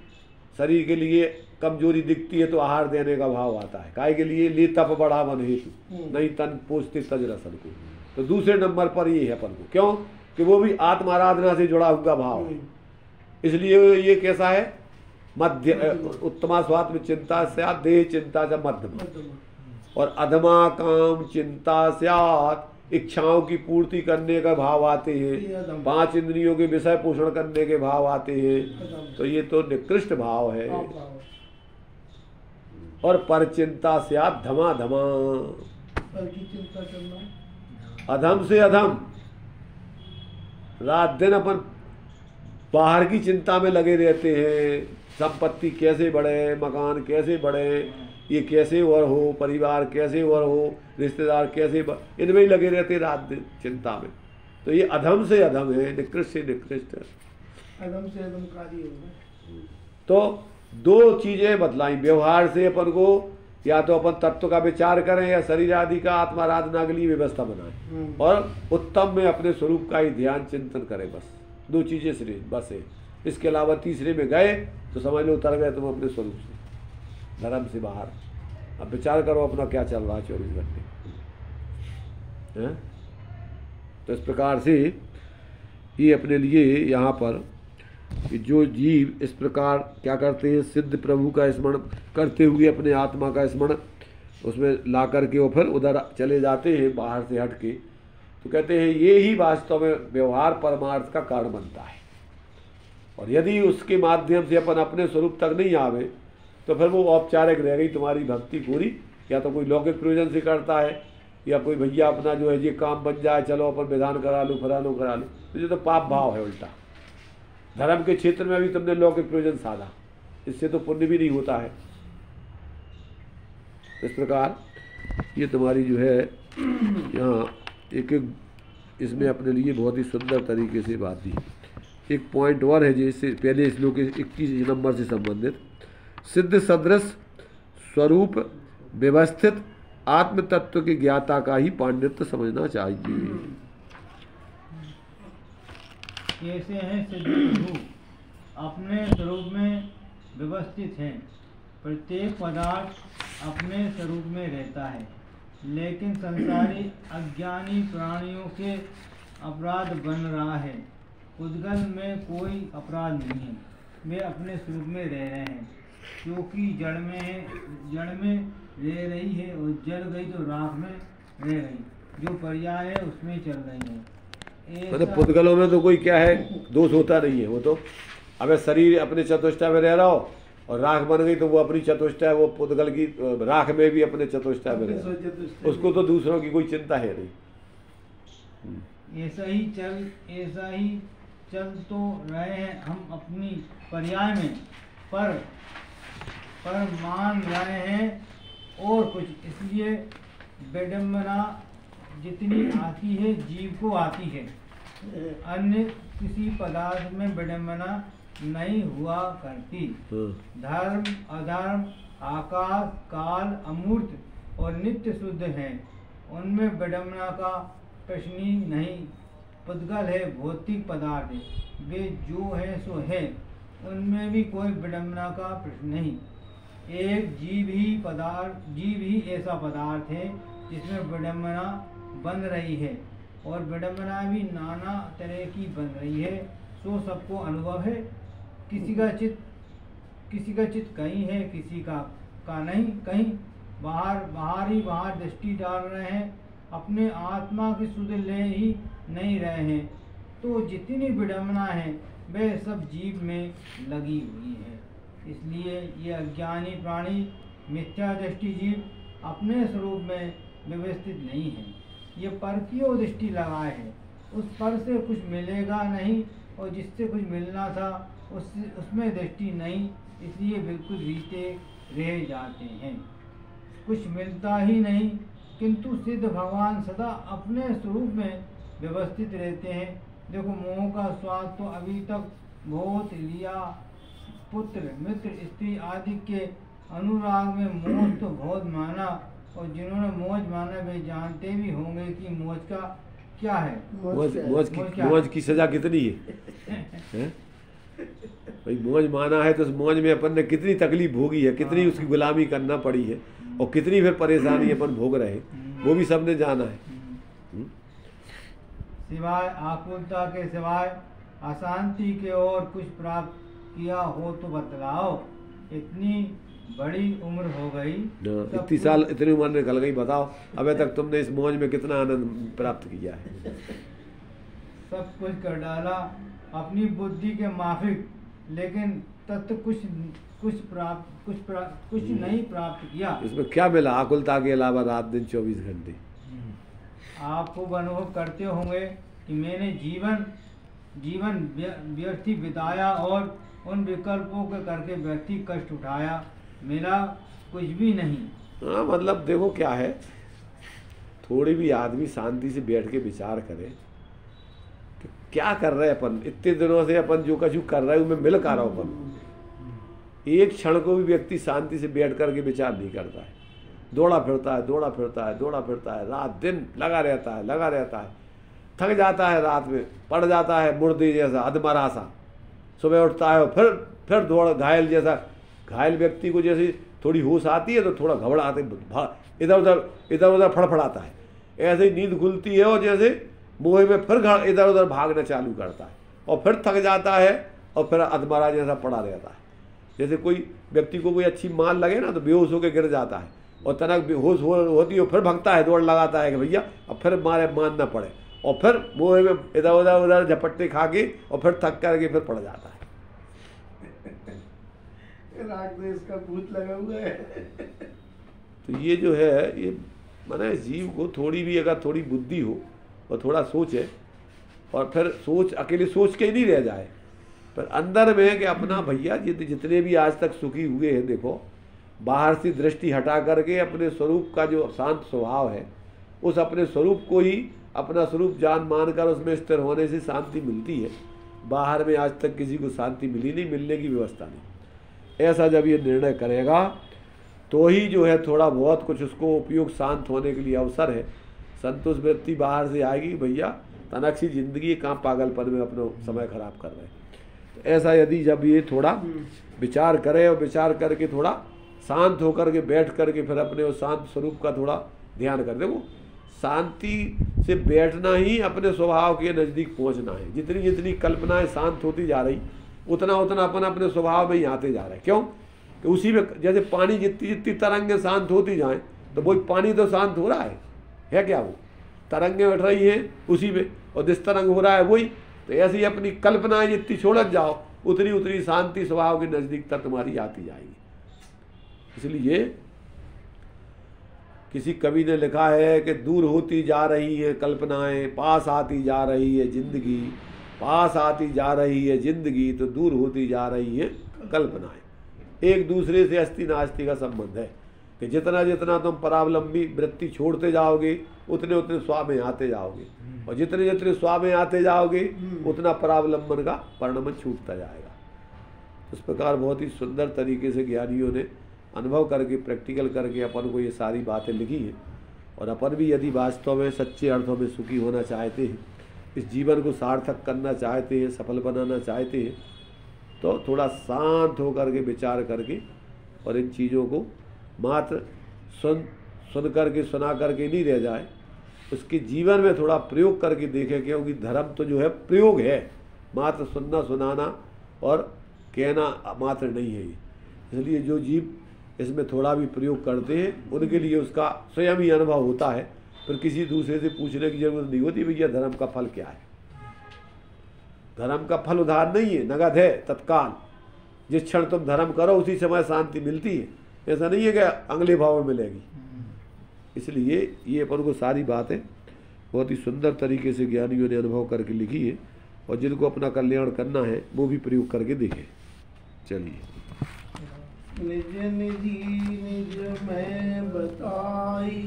शरीर के लिए कमजोरी दिखती है तो आहार देने का भाव आता है। काय के लिए? ले तप बढ़ावन हेतु, नहीं तन पोषते तज रसन को। तो दूसरे नंबर पर ये है अपन को, क्यों कि वो भी आत्म आराधना से जुड़ा हुआ भाव है, इसलिए ये कैसा है? मध्य। उत्तमा स्वात्म चिंता स्यात् देह चिंता च मध्यमा, और अधमा काम चिंता स्यात् इच्छाओं की पूर्ति करने का भाव आते हैं, 5 इंद्रियों के विषय पोषण करने के भाव आते हैं, तो ये तो निकृष्ट भाव है। और पर चिंता स्यात् धमा धमा, पर की चिंता करना, अधम से अधम, रात दिन अपन बाहर की चिंता में लगे रहते हैं, संपत्ति कैसे बढ़े, मकान कैसे बढ़े, ये कैसे और हो, परिवार कैसे और हो, रिश्तेदार कैसे इनमें ही लगे रहते हैं रात दिन चिंता में। तो ये अधम से अधम है, निकृष्ट से निकृष्ट है, अदम से अदम कार्य होगा। तो दो चीजें बतलाई, व्यवहार से अपन को या तो अपन तत्व का विचार करें या शरीर आदि का आत्माराधना के लिए व्यवस्था बनाएं, और उत्तम में अपने स्वरूप का ही ध्यान चिंतन करें। बस दो चीजें सिर्फ बस है, इसके अलावा तीसरे में गए तो समझ लो उतर गए तुम अपने स्वरूप से, धर्म से बाहर। अब विचार करो अपना क्या चल रहा है 24 घंटे। तो इस प्रकार से ये अपने लिए यहाँ पर कि जो जीव इस प्रकार क्या करते हैं, सिद्ध प्रभु का स्मरण करते हुए अपने आत्मा का स्मरण उसमें ला करके वो फिर उधर चले जाते हैं बाहर से हट के, तो कहते हैं ये ही वास्तव में व्यवहार परमार्थ का कारण बनता है। और यदि उसके माध्यम से अपन अपने स्वरूप तक नहीं आवे तो फिर वो औपचारिक रह गई तुम्हारी भक्ति पूरी, या तो कोई लौकिक प्रयोजन से करता है, या कोई भैया अपना जो है ये काम बन जाए चलो अपन विधान करा लो फलानो करा लो, तो ये तो पाप भाव है उल्टा। धर्म के क्षेत्र में भी तुमने लौकिक प्रयोजन साधा, इससे तो पुण्य भी नहीं होता है। इस प्रकार ये तुम्हारी जो है यहाँ एक एक इसमें अपने लिए बहुत ही सुंदर तरीके से बात दी। एक पॉइंट और है जिससे पहले श्लोक 21 नंबर से संबंधित, सिद्ध सदृश स्वरूप व्यवस्थित आत्म तत्व के ज्ञाता का ही पांडित्य समझना चाहिए। कैसे हैं सिद्ध प्रभु, अपने स्वरूप में व्यवस्थित हैं, प्रत्येक पदार्थ अपने स्वरूप में रहता है, लेकिन संसारी अज्ञानी प्राणियों के अपराध बन रहा है। उद्गल में कोई अपराध नहीं है, वे अपने स्वरूप में रह रहे हैं, क्योंकि जड़ में है, जड़ में रह रही है और जल गई तो राख में रह रही, जो पर्याय है उसमें चल रही है। मतलब पुद्गलों में तो कोई क्या है दोष होता नहीं है, वो तो अब शरीर अपने चतुष्टय में रह रहा हो और राख बन गई तो वो अपनी चतुष्टय, वो पुद्गल की राख में भी अपने चतुष्टय में रह रहा, उसको तो दूसरों की कोई चिंता है नहीं। ऐसा ही चल तो रहे हैं हम अपनी पर्याय में, पर मान रहे हैं और कुछ, इसलिए विडंबना जितनी आती है जीव को आती है, अन्य किसी पदार्थ में विडंबना नहीं हुआ करती। धर्म अधर्म आकाश काल अमूर्त और नित्य शुद्ध हैं, उनमें विडंबना का प्रश्न ही नहीं। पुद्गल है, भौतिक पदार्थ है, वे जो है सो है, उनमें भी कोई विडंबना का प्रश्न नहीं। एक जीव ही ऐसा पदार्थ है जिसमें विडंबना बन रही है, और विडंबना भी नाना तरह की बन रही है, सो सबको अनुभव है। किसी का चित्त कहीं है, किसी का नहीं कहीं, बाहर दृष्टि डाल रहे हैं, अपने आत्मा की सुध ले ही नहीं रहे हैं। तो जितनी विडंबना है वे सब जीव में लगी हुई है। इसलिए ये अज्ञानी प्राणी मिथ्या दृष्टि जीव अपने स्वरूप में व्यवस्थित नहीं है, ये पर की ओर दृष्टि लगाए है, उस पर से कुछ मिलेगा नहीं, और जिससे कुछ मिलना था उसमें दृष्टि नहीं, इसलिए बिल्कुल बीते रह जाते हैं, कुछ मिलता ही नहीं। किंतु सिद्ध भगवान सदा अपने स्वरूप में व्यवस्थित रहते हैं। देखो मोह का स्वाद तो अभी तक बहुत लिया, पुत्र मित्र स्त्री आदि के अनुराग में मोह तो बहुत माना, और जिन्होंने मौज माना वे जानते भी होंगे कि मौज का क्या है। मौज की सजा कितनी है? भाई मौज माना है तो उस मौज में अपन ने कितनी तकलीफ भोगी है, कितनी उसकी गुलामी करना पड़ी है, और कितनी फिर परेशानी अपन भोग रहे हैं, वो भी सबने जाना है। सिवाय आकुलता के सिवाय अशांति के और कुछ प्राप्त किया हो तो बतलाओ। इतनी बड़ी उम्र हो गई, इतनी साल इतनी उम्र निकल गई, बताओ अबे तक तुमने इस मौज में कितना आनंद प्राप्त किया है। सब कुछ कर डाला अपनी बुद्धि के माफिक, लेकिन तत्व कुछ नहीं प्राप्त किया। इसमें क्या मिला आकुलता के अलावा रात दिन 24 घंटे? आप खूब अनुभव करते होंगे कि मैंने जीवन व्यर्थी बिताया और उन विकल्पों के करके व्यक्ति कष्ट उठाया, मिला कुछ भी नहीं। हाँ, मतलब देखो क्या है, थोड़ी भी आदमी शांति से बैठ के विचार करे कि क्या कर रहे हैं अपन, इतने दिनों से अपन जो कछु कर रहे हैं उनमें मिल का रहा हूँ अपन। एक क्षण को भी व्यक्ति शांति से बैठ करके विचार नहीं करता है, दौड़ा फिरता है, रात दिन लगा रहता है, थक जाता है, रात में पड़ जाता है मुर्दे जैसा अधमरा सा, सुबह उठता है और फिर दौड़ घायल जैसा। घायल व्यक्ति को जैसे थोड़ी होश आती है तो थोड़ा घबराते, इधर उधर फड़फड़ाता है, ऐसे ही नींद खुलती है और जैसे मोह में फिर इधर उधर भागना चालू करता है और फिर थक जाता है और फिर अधमरा जैसा पड़ा रहता है। जैसे कोई व्यक्ति को कोई अच्छी मार लगे ना तो बेहोश होकर गिर जाता है और तनक बेहोश होती है, फिर भगता है, दौड़ लगाता है कि भैया अब फिर मारना पड़े, और फिर मोह में इधर उधर झपट्टे खा के और फिर थक करके फिर पड़ जाता है। राग देश का भूत लगा हुआ है। तो ये जो है, ये माने जीव को थोड़ी भी अगर थोड़ी बुद्धि हो और थोड़ा सोचे, और फिर सोच अकेले सोच के ही नहीं रह जाए, पर अंदर में कि अपना भैया जितने भी आज तक सुखी हुए हैं, देखो बाहर से दृष्टि हटा करके अपने स्वरूप का जो शांत स्वभाव है, उस अपने स्वरूप को ही अपना स्वरूप जान मानकर उसमें स्थिर होने से शांति मिलती है। बाहर में आज तक किसी को शांति मिली नहीं, मिलने की व्यवस्था नहीं। ऐसा जब ये निर्णय करेगा तो ही जो है थोड़ा बहुत कुछ उसको उपयोग शांत होने के लिए अवसर है। संतोष वृत्ति बाहर से आएगी, भैया तनक सी जिंदगी कहाँ पागलपन में अपना समय खराब कर रहे हैं। तो ऐसा यदि जब ये थोड़ा विचार करे और विचार करके थोड़ा शांत होकर के बैठ करके फिर अपने उस शांत स्वरूप का थोड़ा ध्यान कर, देखो शांति से बैठना ही अपने स्वभाव के नज़दीक पहुंचना है। जितनी जितनी कल्पनाएं शांत होती जा रही उतना उतना अपन अपने स्वभाव में ही आते जा रहे हैं। क्यों कि उसी में जैसे पानी जितनी जितनी तरंगें शांत होती जाएं तो वही पानी तो शांत हो रहा है क्या, वो तरंगें उठ रही हैं उसी में, और जिस तरंग हो रहा है वही। तो ऐसे ही अपनी कल्पनाएं जितनी छोड़त जाओ उतनी उतनी शांति स्वभाव की नज़दीकता तुम्हारी आती जाएगी। इसलिए किसी कवि ने लिखा है कि दूर होती जा रही है कल्पनाएं, पास आती जा रही है जिंदगी, पास आती जा रही है जिंदगी तो दूर होती जा रही है कल्पनाएं। एक दूसरे से अस्ति नास्ति का संबंध है कि जितना जितना तुम परावलंबी वृत्ति छोड़ते जाओगे उतने उतने स्वाब में आते जाओगे, और जितने जितने स्वाब में आते जाओगे उतना परावलंबन का परिणाम छूटता जाएगा। इस प्रकार बहुत ही सुंदर तरीके से ज्ञानियों ने अनुभव करके प्रैक्टिकल करके अपन को ये सारी बातें लिखी हैं। और अपन भी यदि वास्तव में सच्चे अर्थों में सुखी होना चाहते हैं, इस जीवन को सार्थक करना चाहते हैं, सफल बनाना चाहते हैं, तो थोड़ा शांत होकर के विचार करके और इन चीज़ों को मात्र सुन करके सुना करके नहीं रह जाए, उसके जीवन में थोड़ा प्रयोग करके देखें। क्योंकि धर्म तो जो है प्रयोग है, मात्र सुनना सुनाना और कहना मात्र नहीं है। इसलिए जो जीव इसमें थोड़ा भी प्रयोग करते हैं उनके लिए उसका स्वयं ही अनुभव होता है, फिर किसी दूसरे से पूछने की जरूरत नहीं होती भैया धर्म का फल क्या है। धर्म का फल उधार नहीं है, नगद है, तत्काल। जिस क्षण तुम धर्म करो उसी समय शांति मिलती है, ऐसा नहीं है कि अगले भाव में मिलेगी। इसलिए ये अपन को सारी बातें बहुत ही सुंदर तरीके से ज्ञानियों ने अनुभव करके लिखी है, और जिनको अपना कल्याण करना है वो भी प्रयोग करके देखें। चलिए। निज निधि निज में बताई,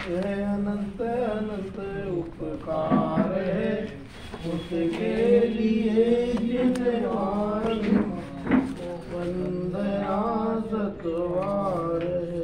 है अनंत अनंत उपकार है, उसके लिए जिनवार वंदना सतवार है।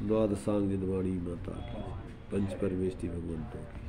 द्वादशांग जिनवाणी माता की, पंच परमेष्टि भगवंतों की।